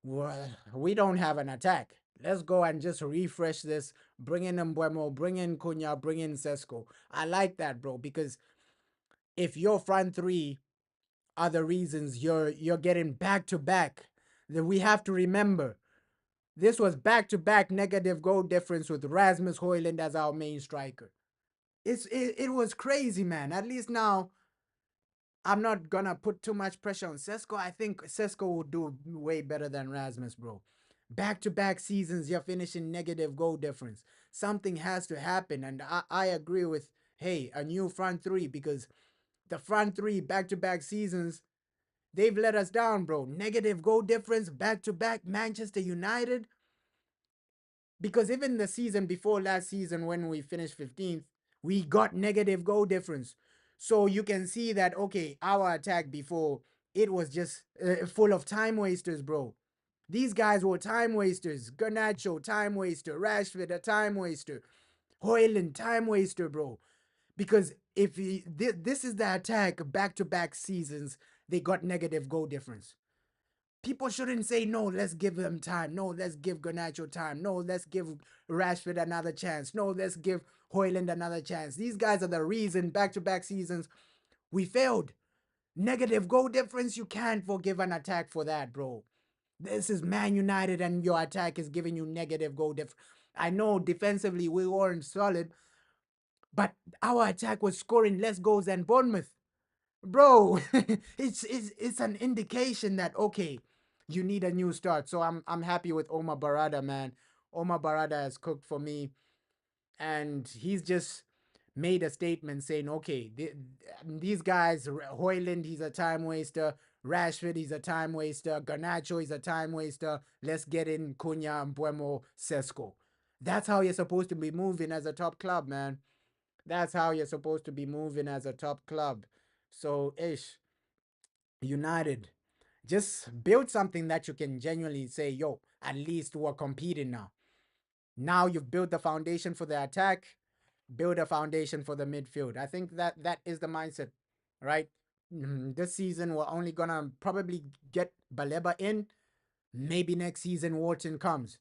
well, we don't have an attack. Let's go and just refresh this. Bring in Mbuemo, bring in Cunha, bring in Sesko. I like that, bro, because if your front three are the reasons you're getting back to back, then we have to remember this was back to back negative goal difference with Rasmus Hoyland as our main striker. It was crazy, man. At least now I'm not gonna put too much pressure on Sesko. I think Sesko will do way better than Rasmus, bro. Back to back seasons, you're finishing negative goal difference. Something has to happen. And I agree with, hey, a new front three, because the front three back to back seasons, they've let us down, bro. Negative goal difference, back to back Manchester United. Because even the season before last season, when we finished 15th, we got negative goal difference. So you can see that, okay, our attack before, it was just full of time wasters, bro. These guys were time wasters. Garnacho, time waster. Rashford, a time waster. Hoyland, time waster, bro. Because if this is the attack back to back seasons, they got negative goal difference. People shouldn't say, no, let's give them time. No, let's give Garnacho time. No, let's give Rashford another chance. No, let's give Hoyland another chance. These guys are the reason back to back seasons we failed. Negative goal difference, you can't forgive an attack for that, bro. This is Man United and your attack is giving you negative goal difference. I know defensively we weren't solid, but our attack was scoring less goals than Bournemouth. Bro, it's an indication that, okay, you need a new start. So I'm happy with Omar Barada, man. Omar Barada has cooked for me, and he's just made a statement saying, okay, these guys, Hoyland, he's a time waster. Rashford, he's a time waster. Garnacho, he's a time waster. Let's get in Cunha, Mbuemo, Sesko. That's how you're supposed to be moving as a top club, man. That's how you're supposed to be moving as a top club. So, United, just build something that you can genuinely say, yo, at least we're competing now. Now you've built the foundation for the attack, build a foundation for the midfield. I think that is the mindset, right? This season we're only gonna probably get Baleba in. Maybe next season Wharton comes,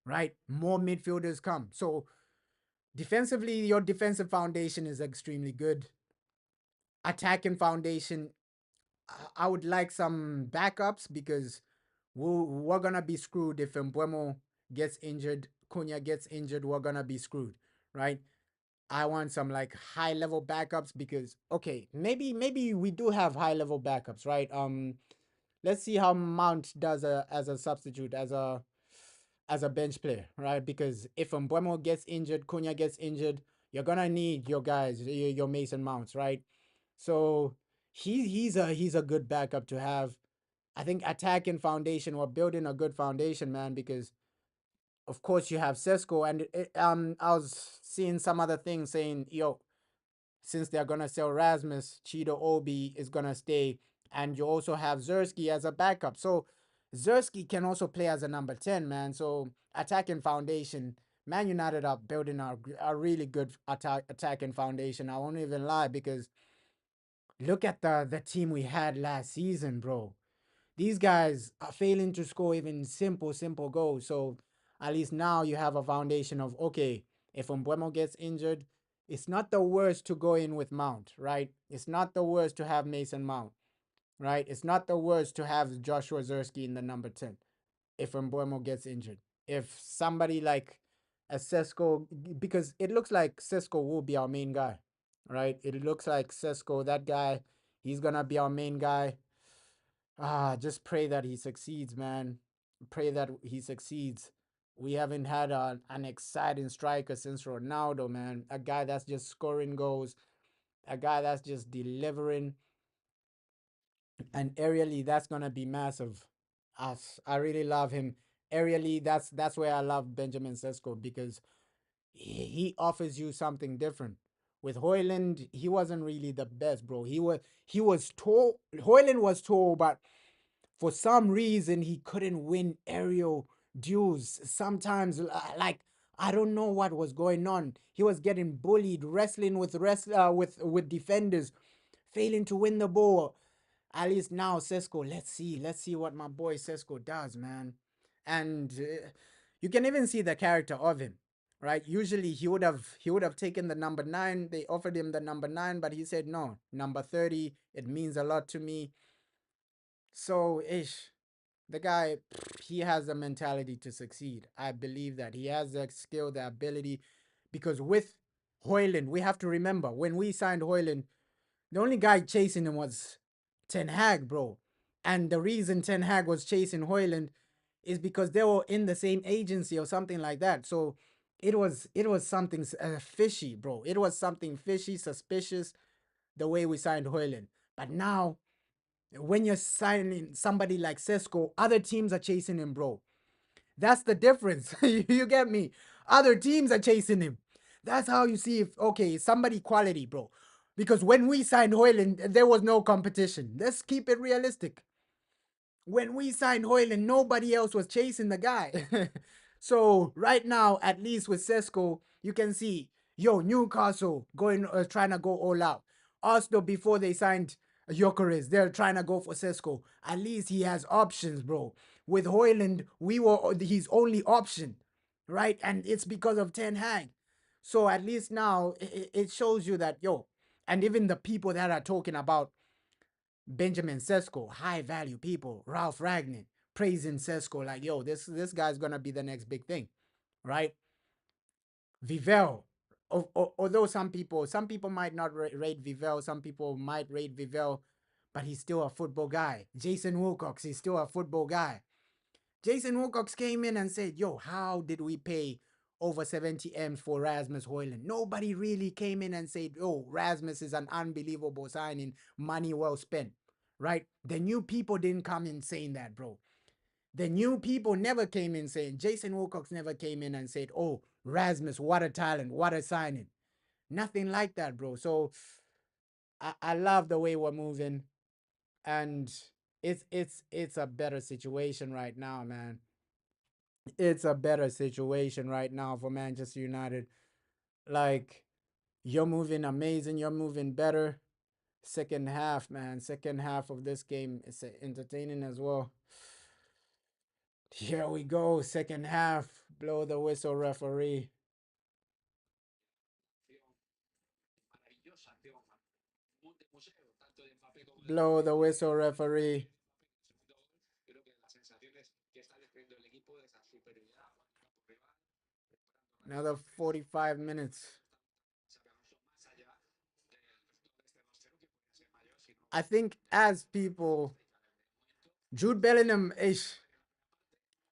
right? More midfielders come. So defensively, your defensive foundation is extremely good. Attacking foundation, I would like some backups, because we're gonna be screwed if Mbuemo gets injured, Cunha gets injured, we're gonna be screwed, right? I want some like high level backups because okay, maybe we do have high level backups, right? Let's see how Mount does as a substitute, as a bench player, right? Because if Mbuemo gets injured, Cunha gets injured, you're gonna need your guys, your Mason Mounts, right? So he's a good backup to have. I think attacking foundation, we're building a good foundation, man, because of course you have Sesko and I was seeing some other things saying, yo, since they're gonna sell Rasmus, Chido Obi is gonna stay, and you also have Zersky as a backup. So Zersky can also play as a number 10, man. So attacking foundation, Man United are building a really good attacking foundation. I won't even lie because look at the team we had last season, bro. These guys are failing to score even simple goals. So at least now you have a foundation of okay, if Umbuemo gets injured, it's not the worst to go in with Mount, right? It's not the worst to have Mason Mount, right? It's not the worst to have Joshua Zersky in the number 10 if Umbuemo gets injured. If somebody like a Sesko, because it looks like Sesko will be our main guy, right? It looks like Sesko, that guy, he's gonna be our main guy. Just pray that he succeeds, man. Pray that he succeeds. We haven't had an exciting striker since Ronaldo, man. A guy that's just scoring goals, a guy that's just delivering, and aerially, that's gonna be massive. I really love him. Aerially, that's where I love Benjamin Sesko because he offers you something different. With Hoyland, he wasn't really the best, bro. He was tall. Hoyland was tall, but for some reason he couldn't win aerial duels. Sometimes, like I don't know what was going on. He was getting bullied, wrestling with defenders, failing to win the ball. At least now, Sesko, let's see what my boy Sesko does, man. And you can even see the character of him, right? Usually he would have taken the number 9. They offered him the number 9, but he said no, number 30. It means a lot to me. So ish, the guy, he has the mentality to succeed. I believe that he has the skill, the ability, because with Hoyland, we have to remember when we signed Hoyland, the only guy chasing him was Ten Hag, bro. And the reason Ten Hag was chasing Hoyland is because they were in the same agency or something like that. So it was something fishy, bro. It was something fishy, suspicious the way we signed Hoyland. But now when you're signing somebody like Sesko, other teams are chasing him, bro. That's the difference. You get me? Other teams are chasing him. That's how you see if okay, somebody quality, bro. Because when we signed Hoyland, there was no competition. Let's keep it realistic. When we signed Hoyland, nobody else was chasing the guy. So right now, at least with Sesko, you can see, yo, Newcastle going trying to go all out. Arsenal before they signed Gyökeres, they're trying to go for Sesko. At least he has options, bro. With Hoyland, we were his only option, right? And it's because of Ten Hag. So at least now it shows you that yo, and even the people that are talking about Benjamin Sesko, high value people, Ralph Ragnick, praising Sesko like, yo, this guy's gonna be the next big thing, right? Vivel, although some people might not rate Vivel, some people might rate Vivel, but he's still a football guy. Jason Wilcox, he's still a football guy. Jason Wilcox came in and said, yo, how did we pay over 70 M's for Rasmus Hoyland? Nobody really came in and said, oh, Rasmus is an unbelievable signing, money well spent, right? The new people didn't come in saying that, bro. The new people never came in saying, Jason Wilcox never came in and said, oh, Rasmus, what a talent, what a signing. Nothing like that, bro. So I love the way we're moving. And it's a better situation right now, man. It's a better situation right now for Manchester United. Like, you're moving amazing, you're moving better. Second half, man. Second half of this game is entertaining as well. Here we go. Second half. Blow the whistle, referee. Blow the whistle, referee. Another 45 minutes. I think as people, Jude Bellingham is.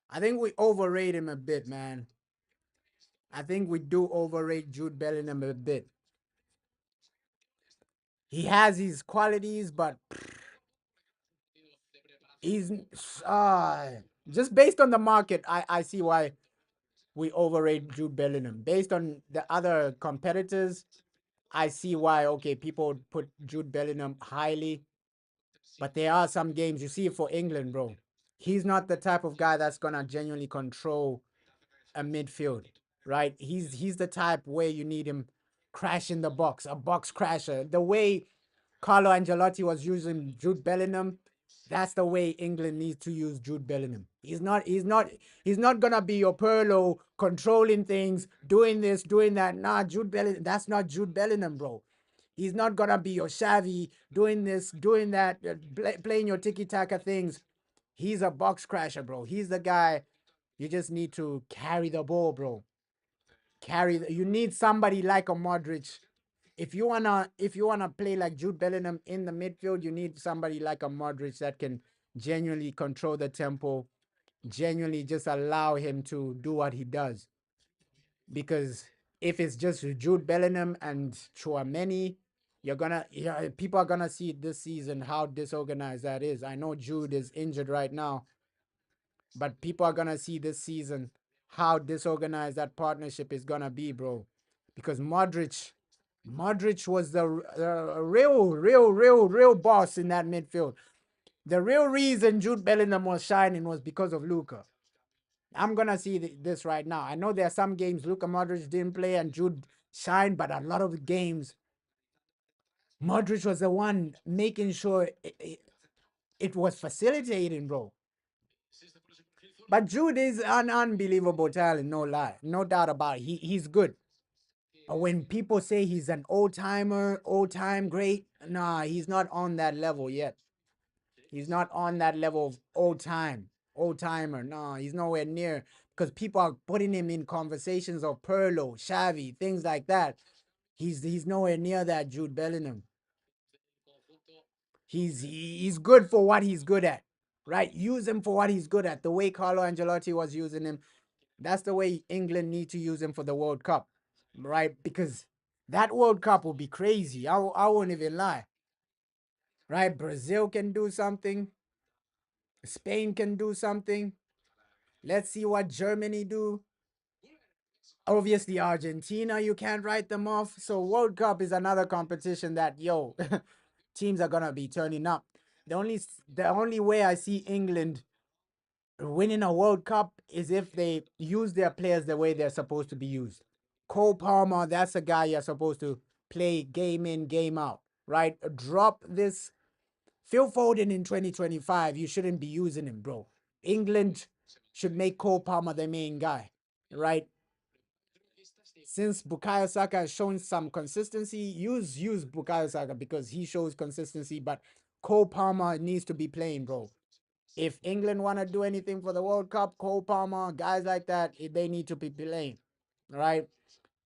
I think we overrate him a bit, man. I think we do overrate Jude Bellingham a bit. He has his qualities, but he's just based on the market. I see why we overrate Jude Bellingham. Based on the other competitors, I see why. Okay, people put Jude Bellingham highly, but there are some games you see it for England, bro. He's not the type of guy that's gonna genuinely control a midfield, right? He's the type where you need him crashing the box, a box crasher. The way Carlo Ancelotti was using Jude Bellingham, that's the way England needs to use Jude Bellingham. He's not gonna be your Perlo controlling things, doing this, doing that. Nah, Jude Bellingham, that's not Jude Bellingham, bro. He's not gonna be your Xavi doing this, doing that, playing your tiki-taka things. He's a box crasher, bro. He's the guy you just need to carry the ball, bro. You need somebody like a Modric. If you wanna play like Jude Bellingham in the midfield, you need somebody like a Modric that can genuinely control the tempo, genuinely just allow him to do what he does. Because if it's just Jude Bellingham and Chouameni, people are gonna see this season how disorganized that is. I know Jude is injured right now, but people are gonna see this season how disorganized that partnership is gonna be, bro. Because Modric was the real boss in that midfield. The real reason Jude Bellingham was shining was because of Luka. I'm gonna see this right now. I know there are some games Luka Modric didn't play and Jude shined, but a lot of games Modric was the one making sure it was facilitating, bro. But Jude is an unbelievable talent, no lie, no doubt about it. He's good. But when people say he's an old timer, old time great, nah, he's not on that level yet. He's not on that level of old timer. Nah, he's nowhere near, because people are putting him in conversations of Perlo, Xavi, things like that. He's nowhere near that Jude Bellingham. He's good for what he's good at, right? Use him for what he's good at. The way Carlo Ancelotti was using him, that's the way England need to use him for the World Cup, right? Because that World Cup will be crazy. I won't even lie, right? Brazil can do something. Spain can do something. Let's see what Germany do. Obviously, Argentina, you can't write them off. So World Cup is another competition that, teams are gonna be turning up. The only way I see England winning a World Cup is if they use their players the way they're supposed to be used. Cole Palmer, that's a guy you're supposed to play game in, game out, right? Drop this Phil Foden in 2025. You shouldn't be using him, bro. England should make Cole Palmer the main guy, right? Since Bukayo Saka has shown some consistency, use Bukayo Saka because he shows consistency, but Cole Palmer needs to be playing, bro. If England want to do anything for the World Cup, Cole Palmer, guys like that, they need to be playing, right?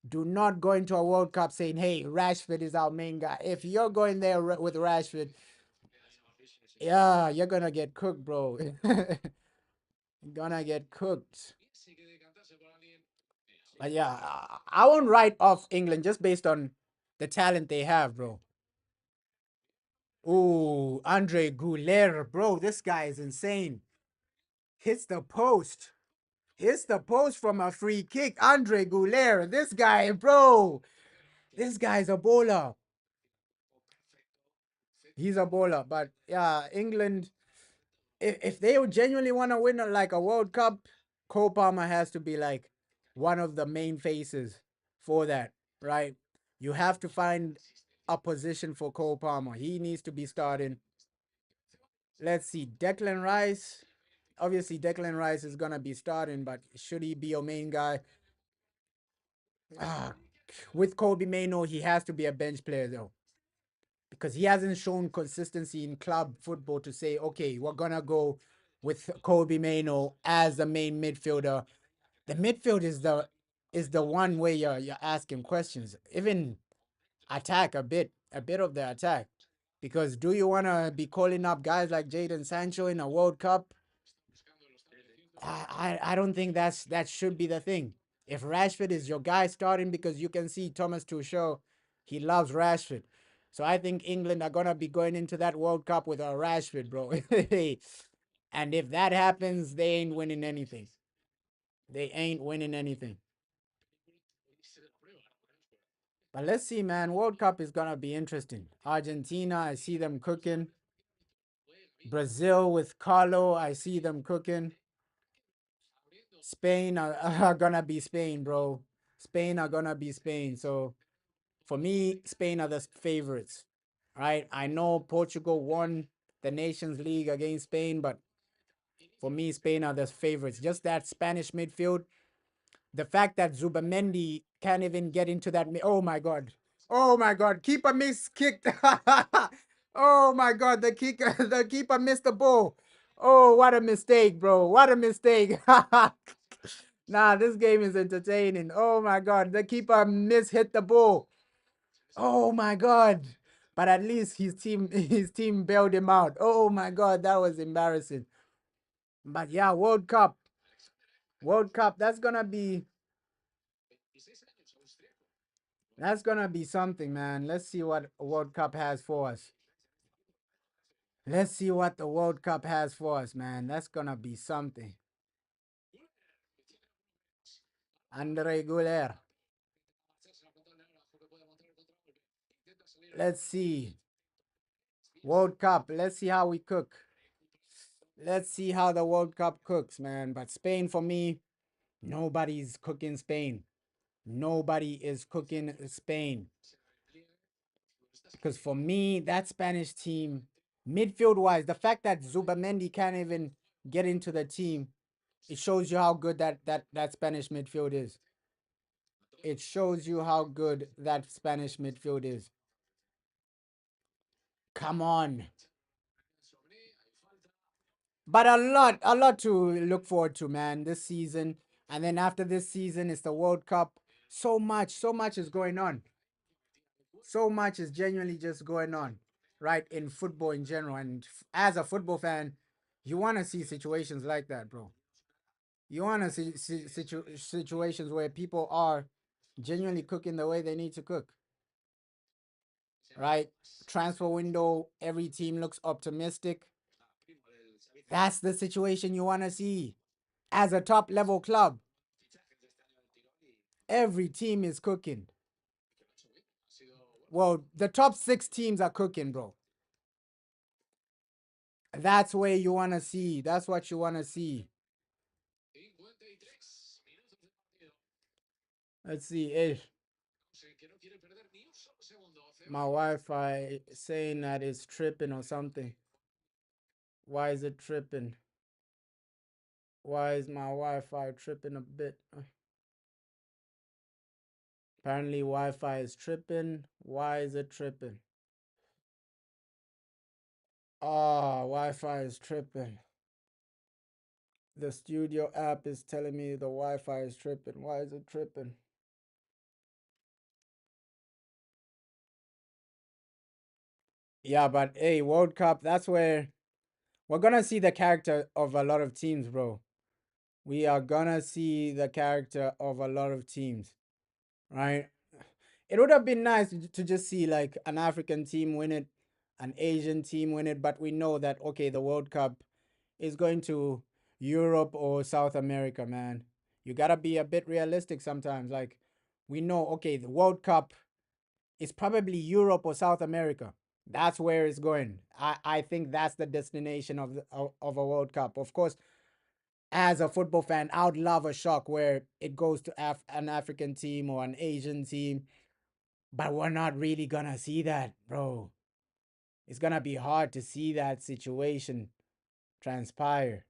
Do not go into a World Cup saying, hey, Rashford is our main guy. If you're going there with Rashford, yeah, you're going to get cooked, bro. Gonna get cooked. But yeah, I won't write off England just based on the talent they have, bro. Ooh, Andre Goulet, bro. This guy is insane. Hits the post. Hits the post from a free kick. Andre Goulet. This guy, bro. This guy's a bowler. He's a bowler. But yeah, England, if they genuinely want to win like a World Cup, Cole Palmer has to be like one of the main faces for that, right? You have to find a position for Cole Palmer. He needs to be starting. Let's see. Declan Rice. Obviously, Declan Rice is going to be starting, but should he be your main guy? Ah, with Kobe Mano, he has to be a bench player, though, because he hasn't shown consistency in club football to say, okay, we're going to go with Kobe Mano as the main midfielder. The midfield is the one way you're asking questions. Even attack a bit of the attack. Because do you want to be calling up guys like Jadon Sancho in a World Cup? I don't think that should be the thing. If Rashford is your guy starting, because you can see Thomas Tuchel, he loves Rashford. So I think England are gonna be going into that World Cup with a Rashford, bro. And if that happens, they ain't winning anything. They ain't winning anything. But let's see, man. World Cup is gonna be interesting. Argentina, I see them cooking. Brazil with Carlo, I see them cooking. Spain are gonna be Spain, bro. Spain are gonna be Spain. So for me, Spain are the favorites. Right? I know Portugal won the Nations League against Spain, but for me, Spain are the favorites. Just that Spanish midfield. The fact that Zubamendi can't even get into that. Oh my God. Oh my God. Keeper miss kicked. Oh my God. The keeper missed the ball. Oh, what a mistake, bro. What a mistake. Nah, this game is entertaining. Oh my God. The keeper hit the ball. Oh my God. But at least his team bailed him out. Oh my God. That was embarrassing. But yeah, World Cup. World Cup. That's gonna be something, man. Let's see what World Cup has for us. Let's see what the World Cup has for us, man. That's gonna be something. Andre Guler. Let's see. World Cup. Let's see how we cook. Let's see how the World Cup cooks, man. But Spain, for me, nobody's cooking Spain. Nobody is cooking Spain. Because for me, that Spanish team, midfield wise, the fact that Zubamendi can't even get into the team, it shows you how good that Spanish midfield is. It shows you how good that Spanish midfield is. Come on. But a lot to look forward to, man, this season. And then after this season, it's the World Cup. So much is going on. So much is genuinely just going on, right? In football in general. And as a football fan, you want to see situations like that, bro. You want to see situations where people are genuinely cooking the way they need to cook, right? Transfer window, every team looks optimistic. That's the situation you want to see. As a top level club, every team is cooking. Well, the top 6 teams are cooking, bro. That's where you want to see. That's what you want to see. Let's see. My Wi-Fi saying that it's tripping or something. Why is it tripping? Why is my Wi-Fi tripping a bit? Apparently Wi-Fi is tripping. Why is it tripping? Ah, Wi-Fi is tripping. The studio app is telling me the Wi-Fi is tripping. Why is it tripping? Yeah, but hey, World Cup, that's where we're gonna see the character of a lot of teams, bro. We are gonna see the character of a lot of teams, right? It would have been nice to just see like an African team win it, an Asian team win it, but we know that okay, the World Cup is going to Europe or South America, man. You gotta be a bit realistic sometimes. Like we know, okay, the World Cup is probably Europe or South America. That's where it's going. I think that's the destination of a World Cup. Of course, as a football fan, I would love a shock where it goes to an African team or an Asian team, but we're not really gonna see that, bro. It's gonna be hard to see that situation transpire.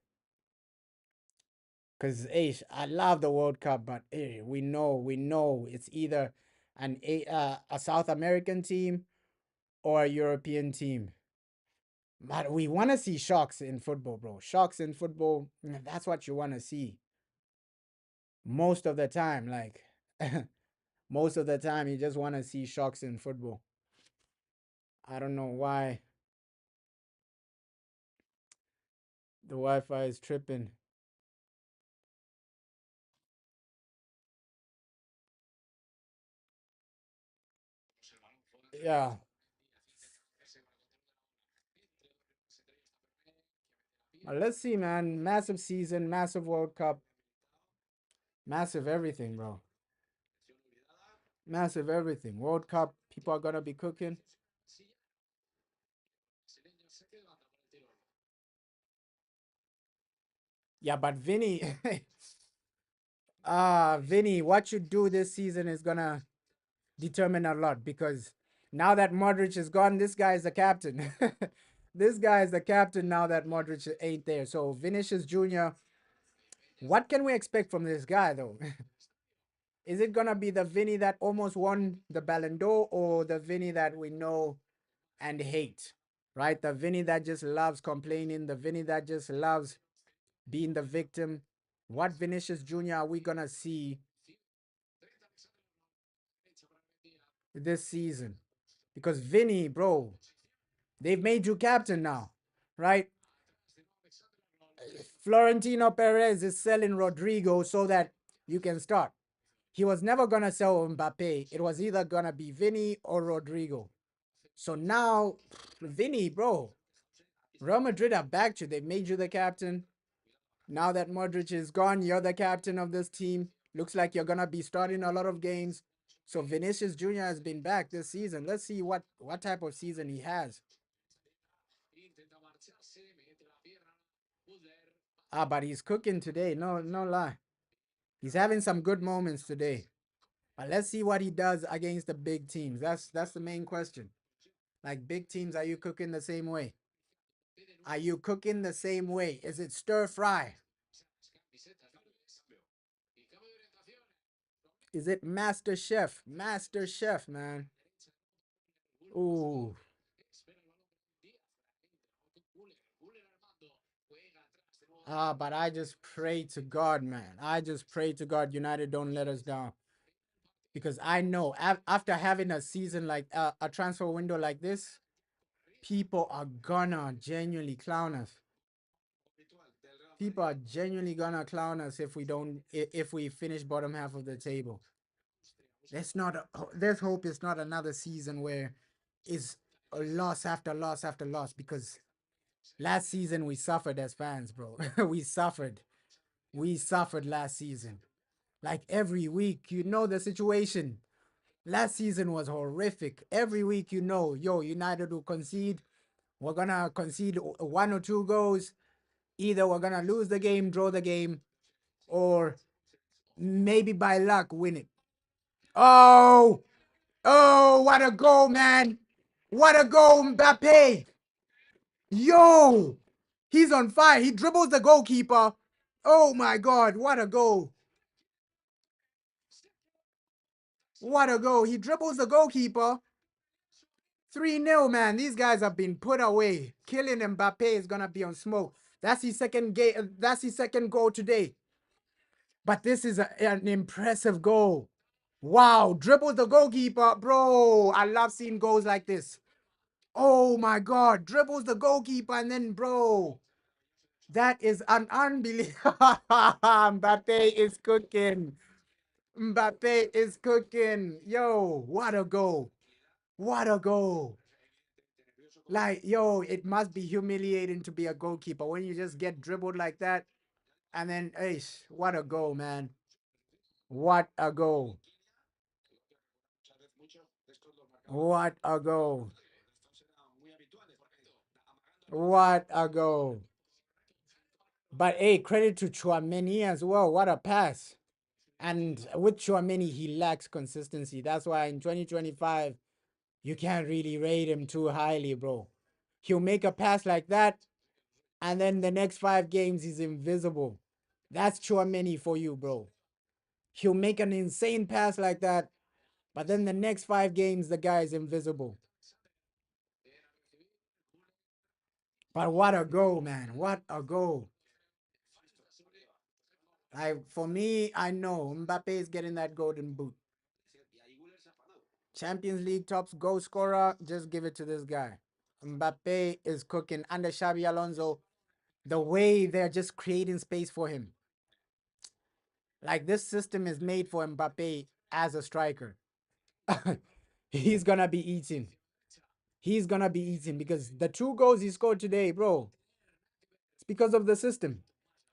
Cause I love the World Cup, but we know it's either a South American team or a European team. But we want to see shocks in football, bro. Shocks in football, that's what you want to see most of the time. Like Most of the time, you just want to see shocks in football. I don't know why the Wi-Fi is tripping. Yeah, let's see, man. Massive season, massive World Cup, massive everything, bro. Massive everything. World Cup, people are gonna be cooking. Yeah, but Vinny, Vinny, what you do this season is gonna determine a lot because now that Modric is gone, this guy is the captain. This guy is the captain now that Modric ain't there. So Vinicius Jr., what can we expect from this guy though? Is it gonna be the Vinny that almost won the Ballon d'Or or the Vinny that we know and hate? Right? The Vinny that just loves complaining, the Vinny that just loves being the victim. What Vinicius Jr. are we gonna see this season? Because Vinny, bro, they've made you captain now, right? Florentino Perez is selling Rodrigo so that you can start. He was never gonna sell Mbappe. It was either gonna be Vinny or Rodrigo. So now, Vinny, bro, Real Madrid are back to. They made you the captain. Now that Modric is gone, you're the captain of this team. Looks like you're gonna be starting a lot of games. So Vinicius Jr. has been back this season. Let's see what type of season he has. Ah, but he's cooking today. No, no lie. He's having some good moments today. But let's see what he does against the big teams. That's the main question. Like big teams, are you cooking the same way? Are you cooking the same way? Is it stir fry? Is it Master Chef? Master Chef, man. Ooh. Ah, but I just pray to God, man. I just pray to God United don't let us down. Because I know after having a season like a transfer window like this, people are gonna genuinely clown us. People are genuinely gonna clown us if we don't if we finish bottom half of the table. Let's not. Let's hope it's not another season where it's a loss after loss after loss because last season we suffered as fans, bro. We suffered. We suffered last season. Like every week, you know the situation. Last season was horrific. Every week, you know, yo, United will concede. We're gonna concede one or two goals. Either we're gonna lose the game, draw the game, or maybe by luck win it. Oh, oh, what a goal, man! What a goal, Mbappe! Yo, he's on fire. He dribbles the goalkeeper. Oh my God, what a goal! What a goal! He dribbles the goalkeeper. 3-0, man. These guys have been put away. Killing Mbappe is gonna be on smoke. That's his second game. That's his second goal today. But this is an impressive goal. Wow, dribbles the goalkeeper, bro. I love seeing goals like this. Oh my God, dribbles the goalkeeper and then, bro, that is an unbelievable. Mbappe is cooking. Mbappe is cooking. Yo, what a goal. What a goal. Like, yo, it must be humiliating to be a goalkeeper when you just get dribbled like that. And then, what a goal, man. What a goal. What a goal. What a goal. But hey, credit to Chouameni as well. What a pass. And with Chouameni, he lacks consistency. That's why in 2025, you can't really rate him too highly, bro. He'll make a pass like that, and then the next 5 games, he's invisible. That's Chouameni for you, bro. He'll make an insane pass like that, but then the next 5 games, the guy is invisible. But what a goal, man. What a goal. For me, I know Mbappe is getting that golden boot. Champions League top goal scorer, just give it to this guy. Mbappe is cooking under Xabi Alonso. The way they're just creating space for him. Like this system is made for Mbappe as a striker. He's gonna be eating. He's gonna be eating because the 2 goals he scored today, bro, it's because of the system.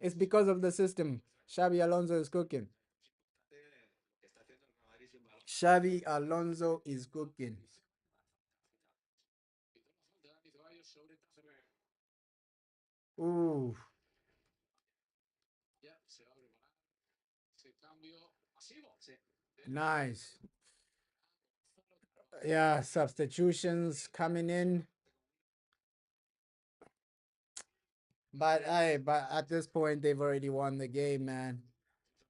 It's because of the system. Xabi Alonso is cooking. Xavi Alonso is cooking. Ooh, nice. Yeah, substitutions coming in. But at this point, they've already won the game, man.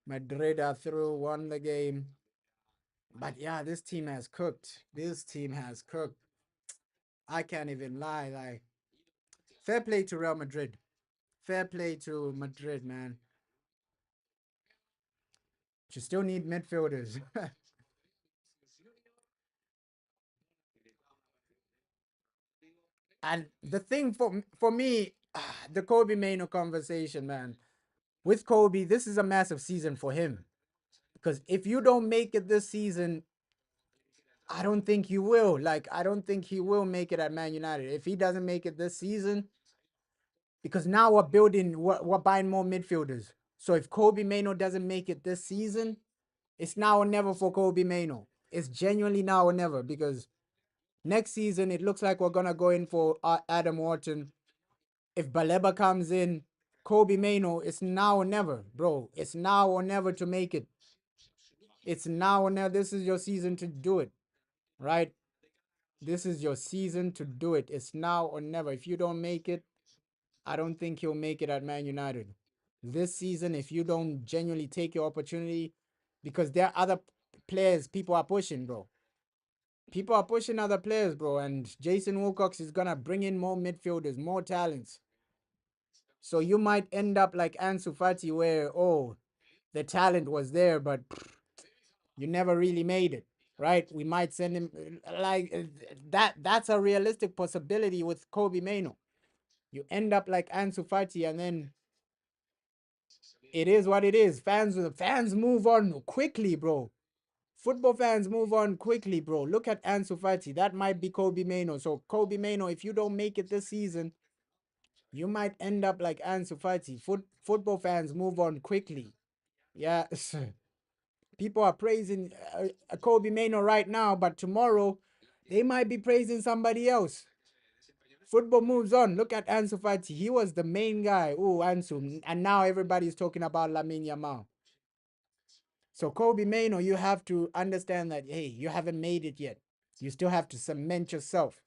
Madrid are through, won the game. But yeah, this team has cooked. This team has cooked. I can't even lie. Like, fair play to Real Madrid. Fair play to Madrid, man. You still need midfielders. And the thing for me, the Kobe Mano conversation, man. With Kobe, this is a massive season for him. Because if you don't make it this season, I don't think you will. Like, I don't think he will make it at Man United. If he doesn't make it this season, because now we're buying more midfielders. So if Kobe Mano doesn't make it this season, it's now or never for Kobe Mano. It's genuinely now or never because next season it looks like we're gonna go in for Adam Wharton. If Baleba comes in, Kobe Mano, it's now or never, bro. It's now or never to make it. It's now or never. This is your season to do it, right? This is your season to do it. It's now or never. If you don't make it, I don't think he'll make it at Man United. This season, if you don't genuinely take your opportunity, because there are other players people are pushing, bro. People are pushing other players, bro. And Jason Wilcox is going to bring in more midfielders, more talents. So you might end up like Ansu Fati, where, oh, the talent was there, but you never really made it, right? We might send him like that. That's a realistic possibility with Kobe Mano. You end up like Ansu Fati, and then it is what it is. Fans move on quickly, bro. Football fans move on quickly, bro. Look at Ansu Fati. That might be Kobe Mano. So Kobe Mano, if you don't make it this season, you might end up like Ansu Fati. Football fans move on quickly. Yeah, people are praising Kobe Mano right now, but tomorrow they might be praising somebody else. Football moves on. Look at Ansu Fati. He was the main guy. Oh, Ansu. And now everybody's talking about Lamine Yamal. So Kobe Mano, you have to understand that, hey, you haven't made it yet. You still have to cement yourself.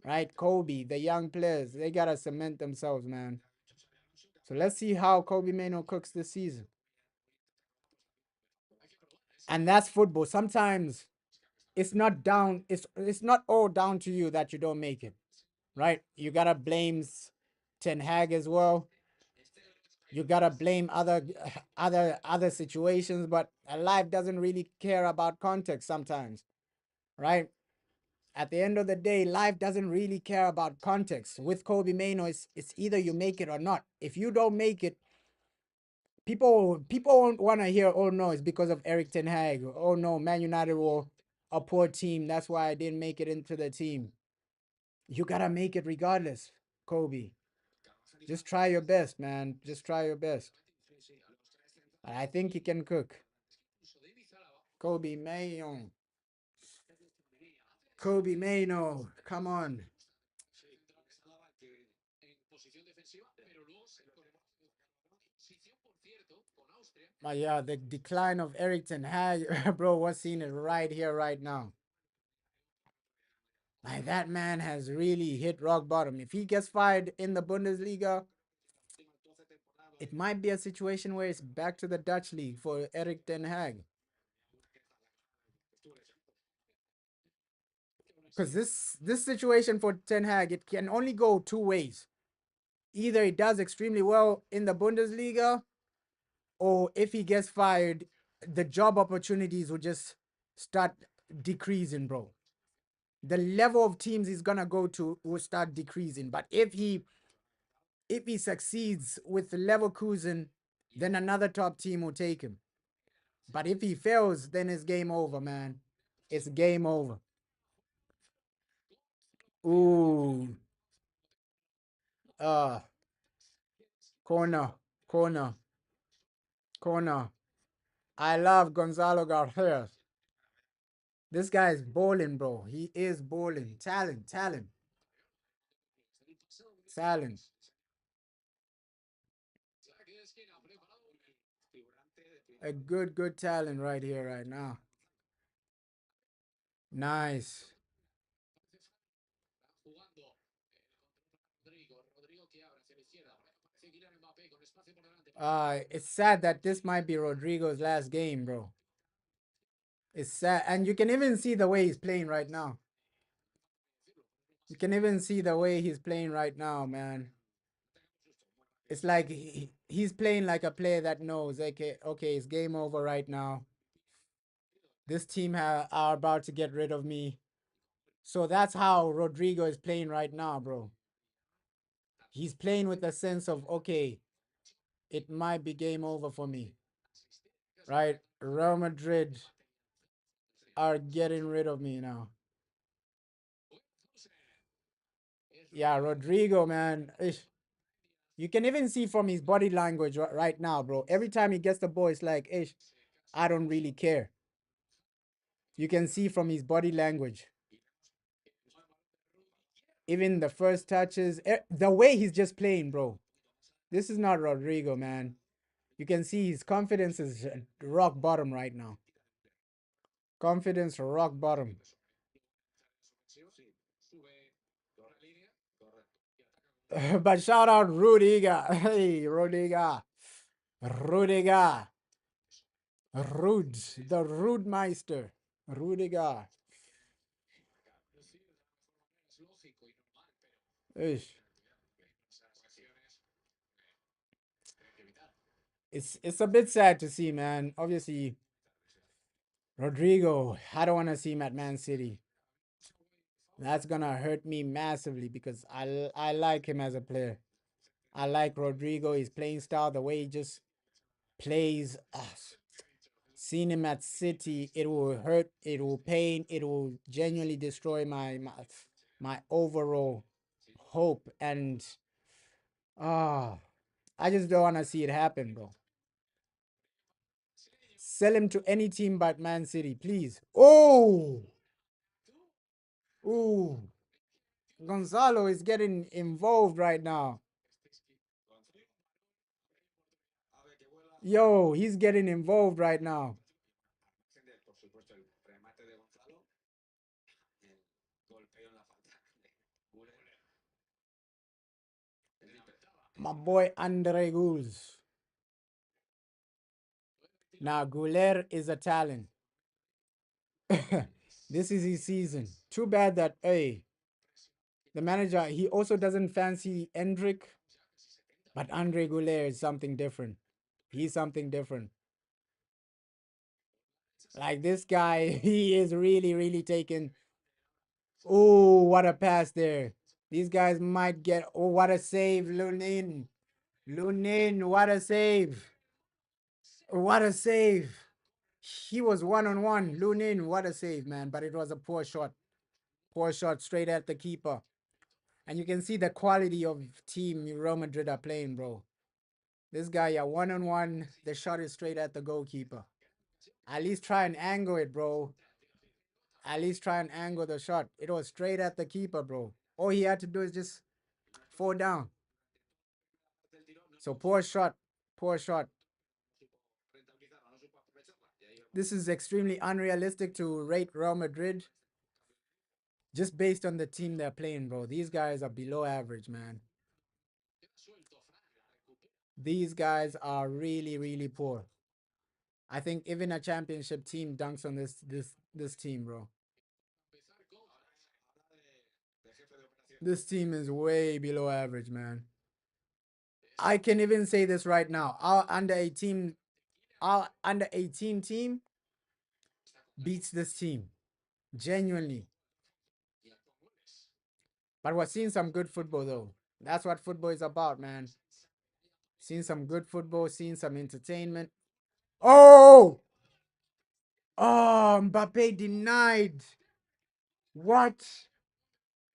Right? Kobe, the young players, they got to cement themselves, man. So let's see how Kobe Mano cooks this season. And that's football. Sometimes it's not all down to you that you don't make it. Right? You got to blame Ten Hag as well. You gotta blame other situations, but life doesn't really care about context sometimes, right? At the end of the day, life doesn't really care about context. With Kobe Mano, it's either you make it or not. If you don't make it, people won't want to hear, oh no, it's because of Eric Ten Hag. Oh no, Man United were a poor team. That's why I didn't make it into the team. You gotta make it regardless, Kobe. Just try your best, man. Just try your best. I think he can cook. Kobe Mano. Kobe Mano. Come on. But yeah, the decline of Eric Ten Hag, bro, we're seeing it right here, right now. Like that man has really hit rock bottom. If he gets fired in the Bundesliga, it might be a situation where it's back to the Dutch league for Eric Ten Hag. Because this situation for Ten Hag, it can only go 2 ways. Either he does extremely well in the Bundesliga, or if he gets fired, the job opportunities will just start decreasing, bro. The level of teams he's gonna go to will start decreasing. But if he succeeds with Leverkusen, then another top team will take him. But if he fails, then it's game over, man. It's game over. Ooh. Uh, corner, corner, corner. I love Gonzalo Garcia. This guy is balling, bro. He is balling. Talent, talent, talent. A good, good talent right here, right now. Nice. It's sad that this might be Rodrigo's last game, bro. It's sad. And you can even see the way he's playing right now. You can even see the way he's playing right now, man. It's like he's playing like a player that knows, okay, okay, it's game over right now. This team are about to get rid of me. So that's how Rodrigo is playing right now, bro. He's playing with a sense of, okay, it might be game over for me, right? Real Madrid are getting rid of me now. Yeah, Rodrigo, man. Ish. You can even see from his body language right now, bro. Every time he gets the ball, it's like, ish, I don't really care. You can see from his body language. Even the first touches, the way he's just playing, bro. This is not Rodrigo, man. You can see his confidence is rock bottom right now. Confidence rock bottom. But shout out Rudiger. Hey, Rudiger. Rudiger. Rude. The Rude Meister. Rudiger. Ish. It's a bit sad to see, man. Obviously, Rodrigo, I don't want to see him at Man City. That's gonna hurt me massively because I like him as a player. I like Rodrigo, his playing style, the way he just plays. Seeing him at City, it will hurt, it will pain, it will genuinely destroy my overall hope. And ah, I just don't want to see it happen, bro. Sell him to any team but Man City, please. Oh, ooh, Gonzalo is getting involved right now. Yo, he's getting involved right now. My boy Andre Gouls. Now, Gouler is a talent. This is his season. Too bad that, hey, the manager, he also doesn't fancy Endrick, but Andre Gouler is something different. He's something different. Like this guy, he is really, really taking. Oh, what a pass there. These guys might get. Oh, what a save, Lunin. Lunin, what a save. What a save. He was one on one. Lunin, what a save, man. But it was a poor shot. Poor shot straight at the keeper. And you can see the quality of team Real Madrid are playing, bro. This guy, yeah, one on one. The shot is straight at the goalkeeper. At least try and angle it, bro. At least try and angle the shot. It was straight at the keeper, bro. All he had to do is just fall down. So poor shot. Poor shot. This is extremely unrealistic to rate Real Madrid just based on the team they're playing, bro. These guys are below average, man. These guys are really, really poor. I think even a championship team dunks on this team, bro. This team is way below average, man. I can even say this right now. Our under 18 our under 18 team beats this team. Genuinely. But we're seeing some good football though. That's what football is about, man. Seeing some good football, seeing some entertainment. Oh! Oh, Mbappe denied. What?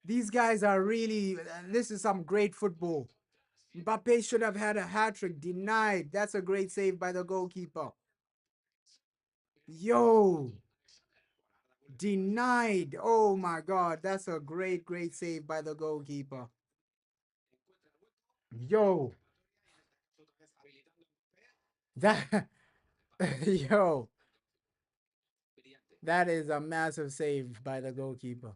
These guys are really. This is some great football. Mbappe should have had a hat trick. Denied. That's a great save by the goalkeeper. Yo! Denied. Oh my God. That's a great, great save by the goalkeeper. Yo! That. Yo! That is a massive save by the goalkeeper.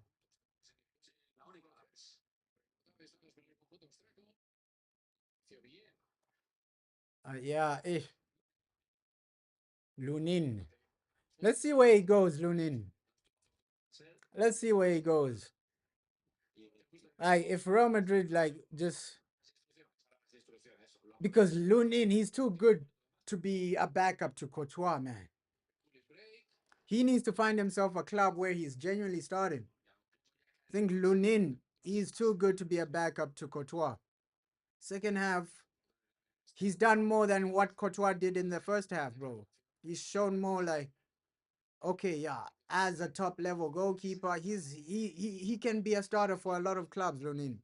Yeah, Lunin. Let's see where he goes, Lunin. Let's see where he goes. Like, if Real Madrid, like, just because Lunin, he's too good to be a backup to Courtois, man. He needs to find himself a club where he's genuinely starting. I think Lunin, he's too good to be a backup to Courtois. Second half, he's done more than what Courtois did in the first half, bro. He's shown more like, okay, yeah, as a top level goalkeeper, he can be a starter for a lot of clubs, Lunin.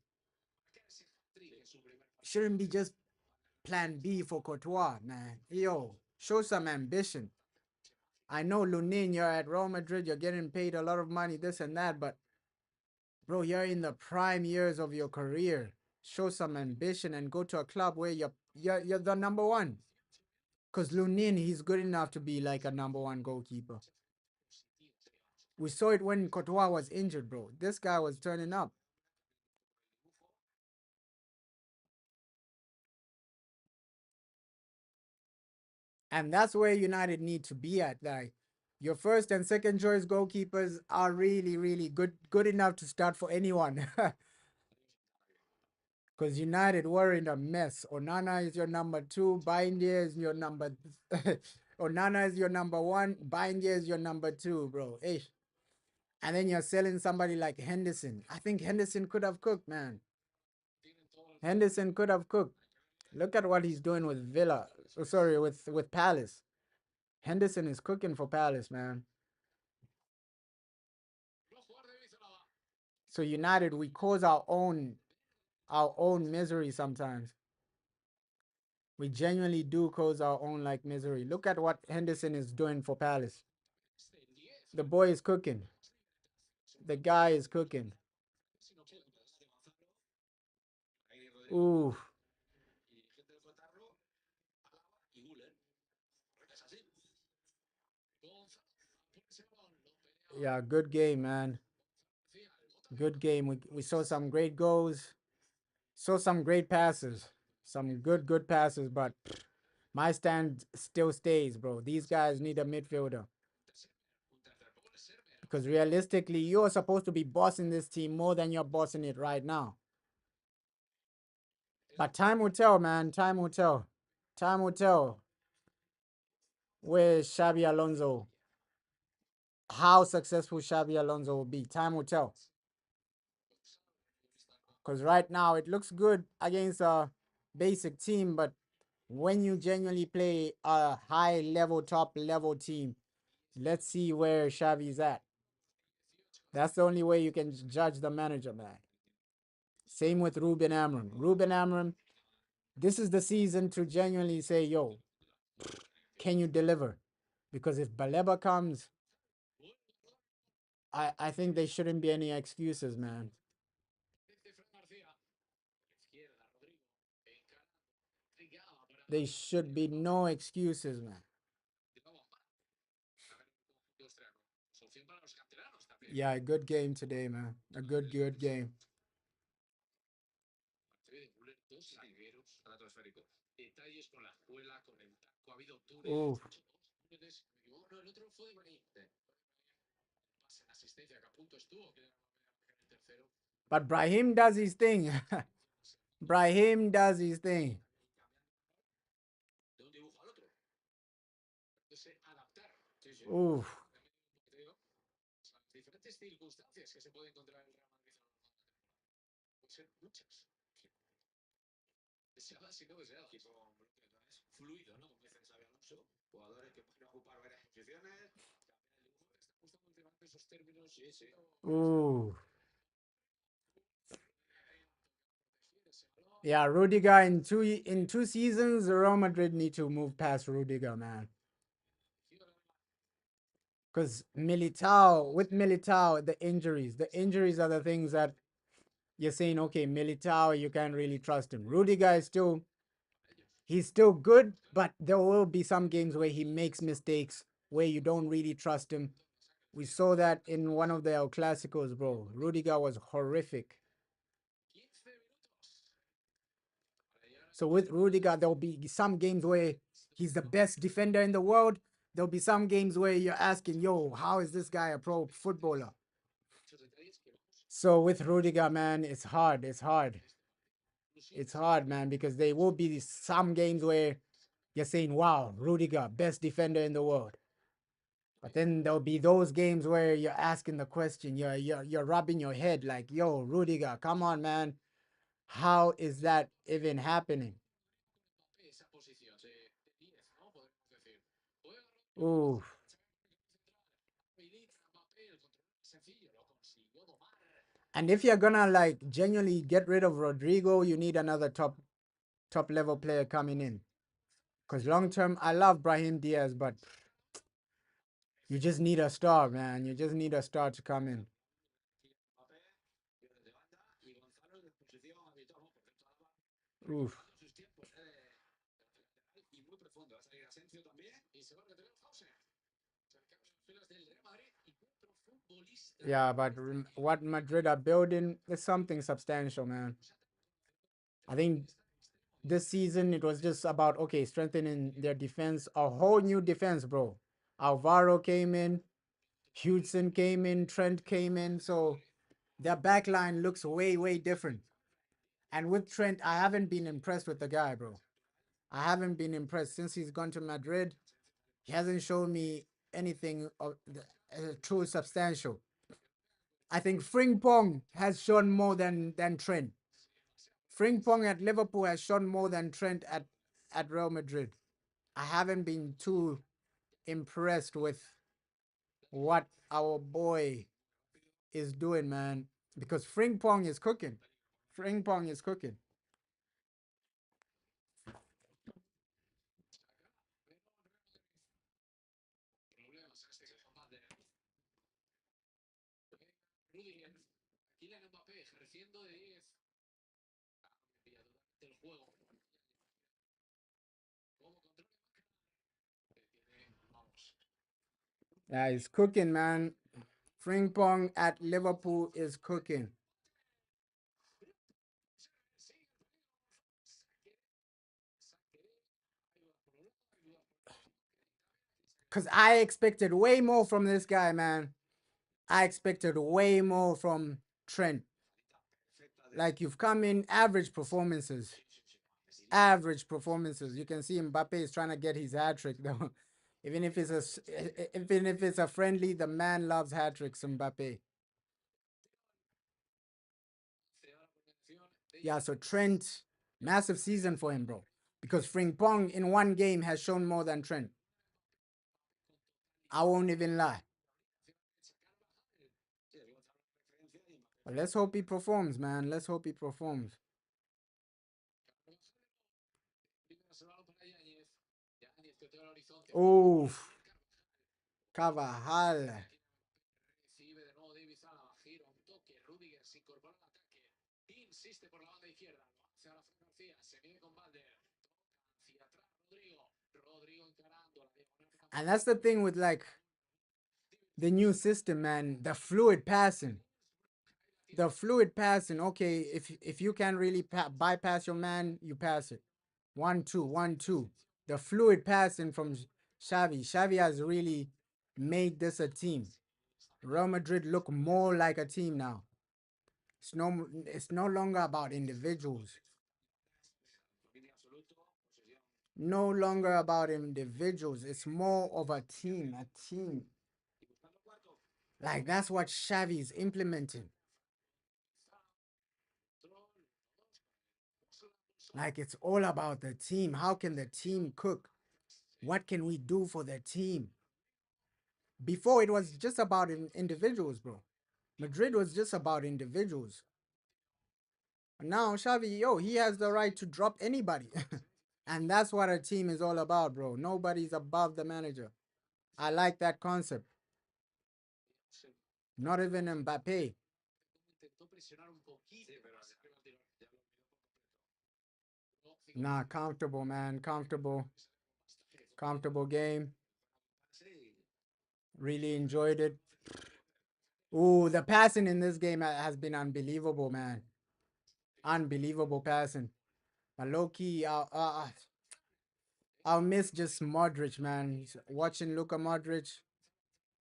Shouldn't be just plan B for Courtois, man. Yo, show some ambition. I know, Lunin, you're at Real Madrid, you're getting paid a lot of money, this and that, but bro, you're in the prime years of your career. Show some ambition and go to a club where you're the number one. Cause Lunin, he's good enough to be like a number one goalkeeper. We saw it when Courtois was injured, bro. This guy was turning up. And that's where United need to be at. Like, your first and second choice goalkeepers are really, really good enough to start for anyone. Because United were in a mess. Onana is your number two. Bindia is your number. Onana is your number one. Bindia is your number two, bro. Hey. And then you're selling somebody like Henderson. I think Henderson could have cooked, man. Henderson could have cooked. Look at what he's doing with Villa. Oh, sorry, with Palace. Henderson is cooking for Palace, man. So United, we cause our own misery sometimes. We genuinely do cause our own like misery. Look at what Henderson is doing for Palace. The boy is cooking. The guy is cooking. Ooh, yeah, good game, man. Good game. We saw some great goals. Saw some great passes. Some good passes, but my stand still stays, bro. These guys need a midfielder. Because realistically, you're supposed to be bossing this team more than you're bossing it right now. But time will tell, man. Time will tell. Time will tell where Xabi Alonso, how successful Xabi Alonso will be. Time will tell. Because right now it looks good against a basic team, but when you genuinely play a high level, top level team, let's see where Xavi's at. That's the only way you can judge the manager, man. Same with Ruben Amram. Ruben Amram, this is the season to genuinely say, yo, can you deliver? Because if Baleba comes, I think there shouldn't be any excuses, man. There should be no excuses, man. Yeah, a good game today, man. A good game. Ooh. But Brahim does his thing. Brahim does his thing. Ooh. Ooh. Yeah, Rudiger in 2 seasons, Real Madrid need to move past Rudiger, man. Because Militao, the injuries are the things that you're saying, okay, Militao, you can't really trust him. Rudiger is he's still good, but there will be some games where he makes mistakes where you don't really trust him. We saw that in one of the El Clasicos, bro. Rudiger was horrific. So with Rudiger, there'll be some games where he's the best defender in the world. There'll be some games where you're asking, yo, how is this guy a pro footballer? So with Rudiger, man, it's hard. It's hard. It's hard, man, because there will be some games where you're saying, wow, Rudiger, best defender in the world. But then there'll be those games where you're asking the question, you're rubbing your head like, yo, Rudiger, come on, man. How is that even happening? Ooh. And if you're gonna like genuinely get rid of Rodrigo, you need another top level player coming in. Because long term, I love Brahim Diaz, but you just need a star, man. You just need a star to come in. Oof. Yeah, but what Madrid are building is something substantial, man. I think this season it was just about okay, strengthening their defense, a whole new defense, bro. Alvaro came in, Hudson came in, Trent came in, so their back line looks way different. And with Trent, I haven't been impressed with the guy, bro. I haven't been impressed since he's gone to Madrid. He hasn't shown me anything of true substantial. I think Frimpong has shown more than Trent. Frimpong at Liverpool has shown more than Trent at Real Madrid. I haven't been too impressed with what our boy is doing, man, because Frimpong is cooking. Frimpong is cooking. Yeah, he's cooking, man. Frimpong at Liverpool is cooking. Cause I expected way more from this guy, man. I expected way more from Trent. Like you've come in average performances. Average performances. You can see Mbappe is trying to get his hat trick though. Even if it's a friendly, the man loves hat tricks, Mbappe. Yeah, so Trent, massive season for him, bro. Because Frimpong in one game has shown more than Trent. I won't even lie. But let's hope he performs, man. Let's hope he performs. Oh, Carvajal. And that's the thing with like the new system, man. The fluid passing. The fluid passing. Okay, if you can really bypass your man, you pass it. 1-2, 1-2. The fluid passing from Xavi. Xavi has really made this a team. Real Madrid look more like a team now. It's no longer about individuals. No longer about individuals. It's more of a team. A team. Like that's what Xavi is implementing. Like it's all about the team. How can the team cook? What can we do for the team? Before it was just about individuals, bro. Madrid was just about individuals. Now Xavi, yo, he has the right to drop anybody. And that's what a team is all about, bro. Nobody's above the manager. I like that concept. Not even Mbappe. Nah, comfortable, man. Comfortable. Comfortable game. Really enjoyed it. Ooh, the passing in this game has been unbelievable, man. Unbelievable passing. But low key, I'll miss just Modric, man. Watching Luka Modric,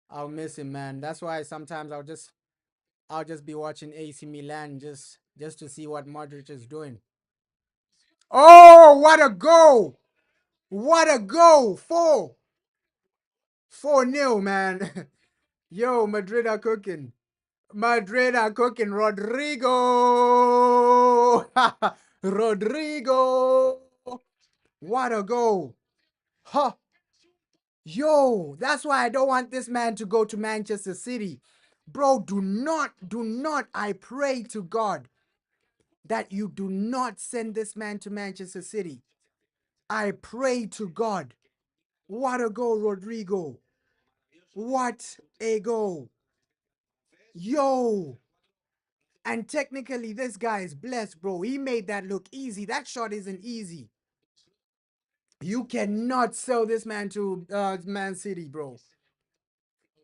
I'll miss him, man. That's why sometimes I'll just be watching AC Milan just to see what Modric is doing. Oh, what a goal! What a goal! 4-0, man. Yo, Madrid are cooking. Madrid are cooking. Rodrigo! Rodrigo! What a goal! Huh. Yo, that's why I don't want this man to go to Manchester City. Bro, do not, I pray to God that you do not send this man to Manchester City. I pray to God. What a goal, Rodrigo. What a goal. Yo. And technically, this guy is blessed, bro. He made that look easy. That shot isn't easy. You cannot sell this man to Man City, bro.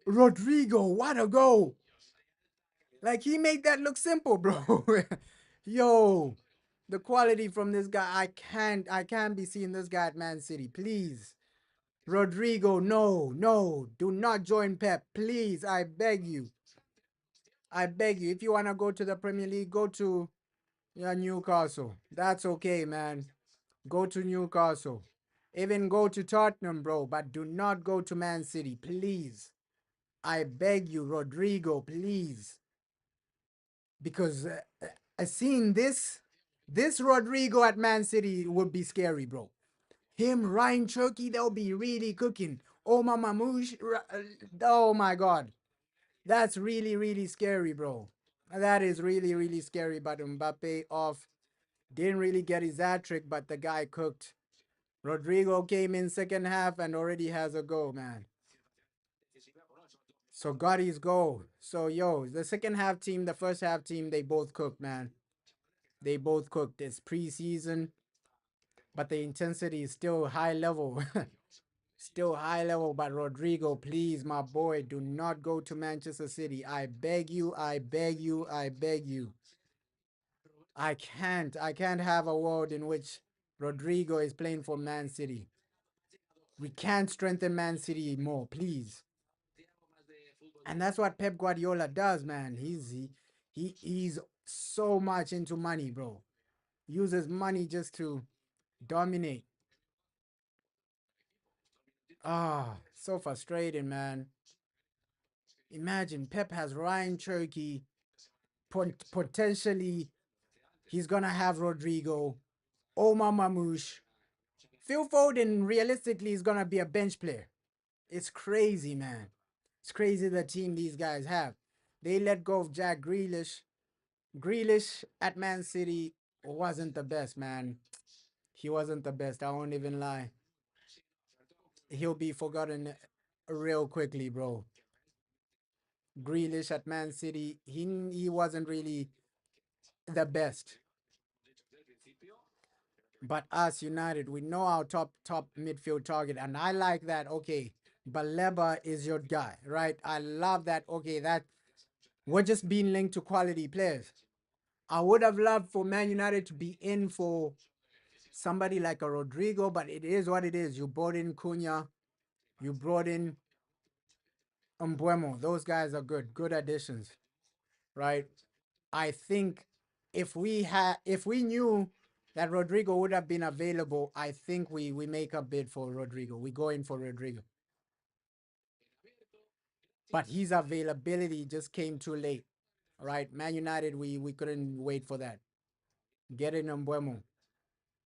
Rodrigo, what a goal. Like, he made that look simple, bro. Yo, the quality from this guy, I can't be seeing this guy at Man City. Please. Rodrigo, no, do not join Pep. Please, I beg you. I beg you. If you want to go to the Premier League, go to Newcastle. That's okay, man. Go to Newcastle. Even go to Tottenham, bro. But do not go to Man City, please. I beg you, Rodrigo, please. Because seeing this Rodrigo at Man City would be scary, bro. Him, Ryan Cherky, they'll be really cooking. Oh, Mama Moosh. Oh, my God. That's really, really scary, bro. That is really, really scary. But Mbappe off. Didn't really get his hat trick, but the guy cooked. Rodrigo came in second half and already has a goal, man. So got his goal. So, yo, the second half team, the first half team, they both cooked, man. They both cooked. It's preseason, but the intensity is still high level. Still high level. But Rodrigo, please, my boy, do not go to Manchester City. I beg you, I beg you, I beg you. I can't have a world in which Rodrigo is playing for Man City. We can't strengthen Man City more, please. And that's what Pep Guardiola does, man. He's so much into money, bro. Uses money just to dominate. Ah, so frustrating, man. Imagine Pep has Ryan Cherky. Potentially, he's gonna have Rodrigo, Omar Mamouche. Phil Foden, realistically, is gonna be a bench player. It's crazy, man. It's crazy the team these guys have. They let go of Jack Grealish. Grealish at Man City wasn't the best, man. He wasn't the best. I won't even lie. He'll be forgotten real quickly, bro. Grealish at Man City, he wasn't really the best. But us United, we know our top midfield target, and I like that. Okay, Baleba is your guy, right? I love that. Okay, that we're just being linked to quality players. I would have loved for Man United to be in for somebody like a Rodrigo, but it is what it is. You brought in Cunha, you brought in Umbuemo. Those guys are good additions, right? I think if we knew that Rodrigo would have been available, I think we make a bid for Rodrigo. We go in for Rodrigo. But his availability just came too late. All right, Man United, we couldn't wait for that. Get in Mbuemo.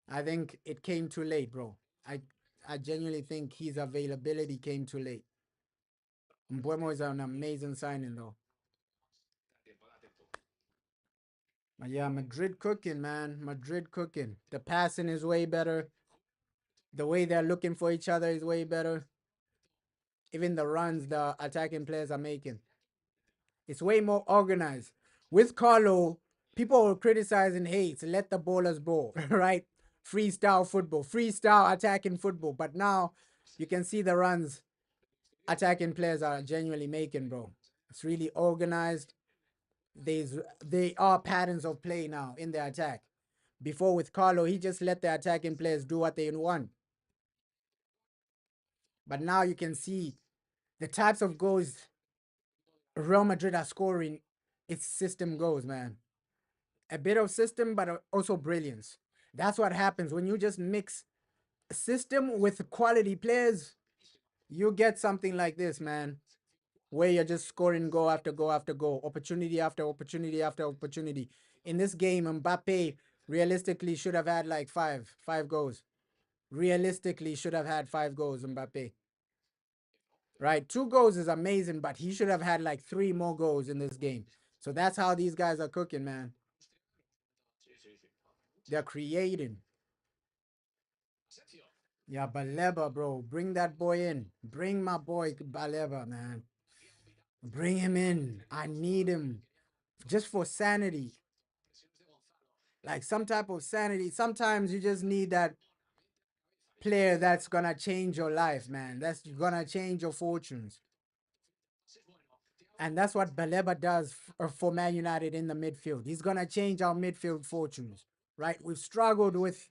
I think it came too late, bro. I I genuinely think his availability came too late. Mbuemo is an amazing signing, though. But yeah, Madrid cooking, man. Madrid cooking. The passing is way better. The way they're looking for each other is way better. Even the runs the attacking players are making, it's way more organized. With Carlo, people were criticizing, hey, to let the ballers ball, right? Freestyle football, freestyle attacking football. But now you can see the runs attacking players are genuinely making, bro. It's really organized. They are patterns of play now in the attack. Before with Carlo, he just let the attacking players do what they want. But now you can see the types of goals Real Madrid are scoring. It's system goals, man. A bit of system, but also brilliance. That's what happens when you just mix system with quality players. You get something like this, man, where you're just scoring goal after goal after goal, opportunity after opportunity after opportunity. In this game, Mbappe realistically should have had like five goals. Realistically, should have had 5 goals, Mbappe. Right? 2 goals is amazing, but he should have had like 3 more goals in this game. So that's how these guys are cooking, man. They're creating. Yeah, Baleba, bro. Bring that boy in. Bring my boy Baleba, man. Bring him in. I need him. Just for sanity. Like some type of sanity. Sometimes you just need that player that's gonna change your life, man. That's gonna change your fortunes. And that's what Baleba does for Man United in the midfield. He's gonna change our midfield fortunes. Right? We've struggled with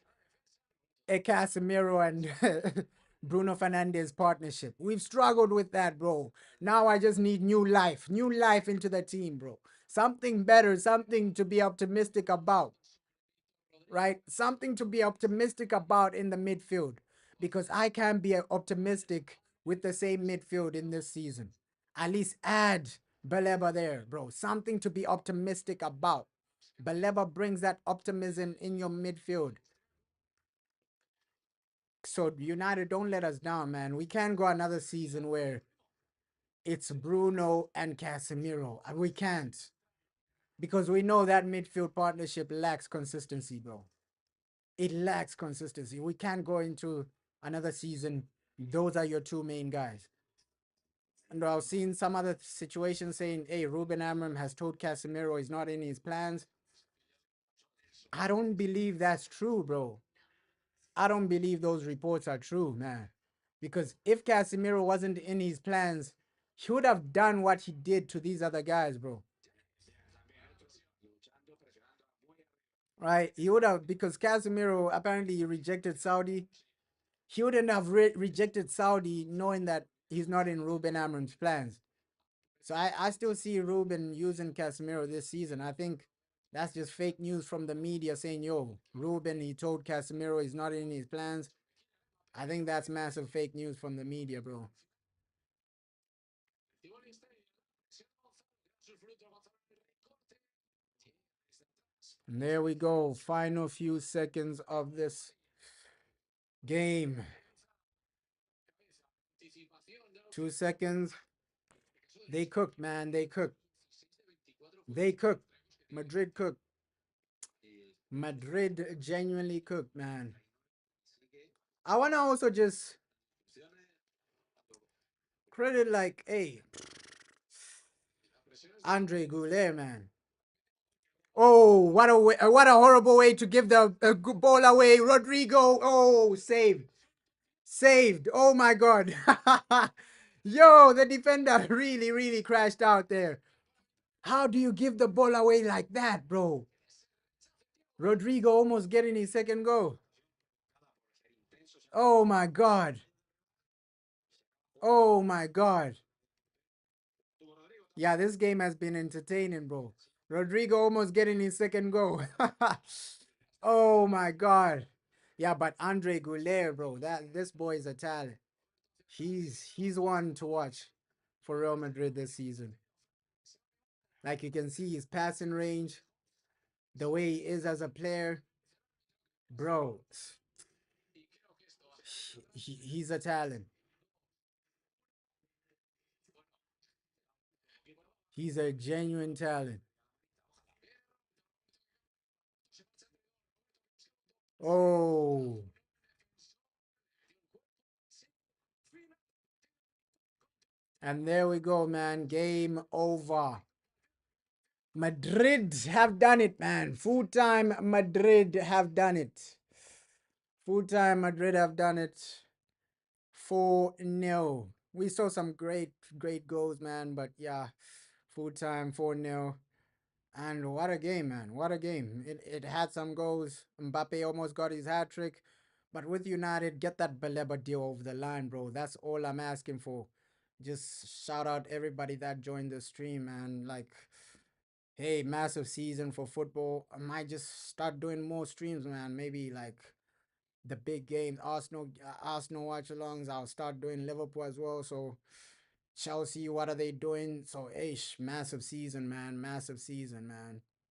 Casemiro and Bruno Fernandes partnership. We've struggled with that, bro. Now I just need new life into the team, bro. Something better, something to be optimistic about, right? Something to be optimistic about in the midfield because I can't be optimistic with the same midfield in this season. At least add Baleba there, bro. Something to be optimistic about. Baleba brings that optimism in your midfield. So United, don't let us down, man. We can't go another season where it's Bruno and Casemiro. We can't. Because we know that midfield partnership lacks consistency, bro. It lacks consistency. We can't go into another season. Those are your 2 main guys. And I've seen some other situations saying, hey, Ruben Amorim has told Casemiro he's not in his plans. I don't believe that's true, bro. I don't believe those reports are true, man. Because if Casemiro wasn't in his plans, he would have done what he did to these other guys, bro. Right? He would have, because Casemiro apparently rejected Saudi. He wouldn't have rejected Saudi knowing that he's not in Ruben Amorim's plans. So I still see Ruben using Casemiro this season. I think that's just fake news from the media saying, yo, Ruben, he told Casemiro he's not in his plans. I think that's massive fake news from the media, bro. And there we go. Final few seconds of this game. 2 seconds. They cooked, man. They cooked. They cooked. Madrid cooked. Madrid genuinely cooked, man. I want to also just credit, like, hey, Andre Goulet, man. Oh, what a horrible way to give the ball away. Rodrigo. Oh, saved. Saved. Oh my God. Yo, the defender really crashed out there. How do you give the ball away like that, bro? Rodrigo almost getting his second goal. Oh my God. Oh my God. Yeah, this game has been entertaining, bro. Rodrigo almost getting his second goal. Oh my God. Yeah, but Andre Goulet, bro, this boy is a talent. He's one to watch for Real Madrid this season. Like you can see his passing range, the way he is as a player, bro. He's a talent. He's a genuine talent. Oh, and there we go, man. Game over. Madrid have done it, man. Full time Madrid have done it. Full time Madrid have done it. 4-0. We saw some great goals, man. But yeah, full time 4-0. And what a game, man. What a game. It had some goals. Mbappe almost got his hat trick. But with United, get that Baleba deal over the line, bro. That's all I'm asking for. Just shout out everybody that joined the stream, man. Like, hey, massive season for football. I might just start doing more streams, man. Maybe like the big games, Arsenal watch alongs. I'll start doing Liverpool as well. So Chelsea, what are they doing? So, massive season, man. Massive season, man.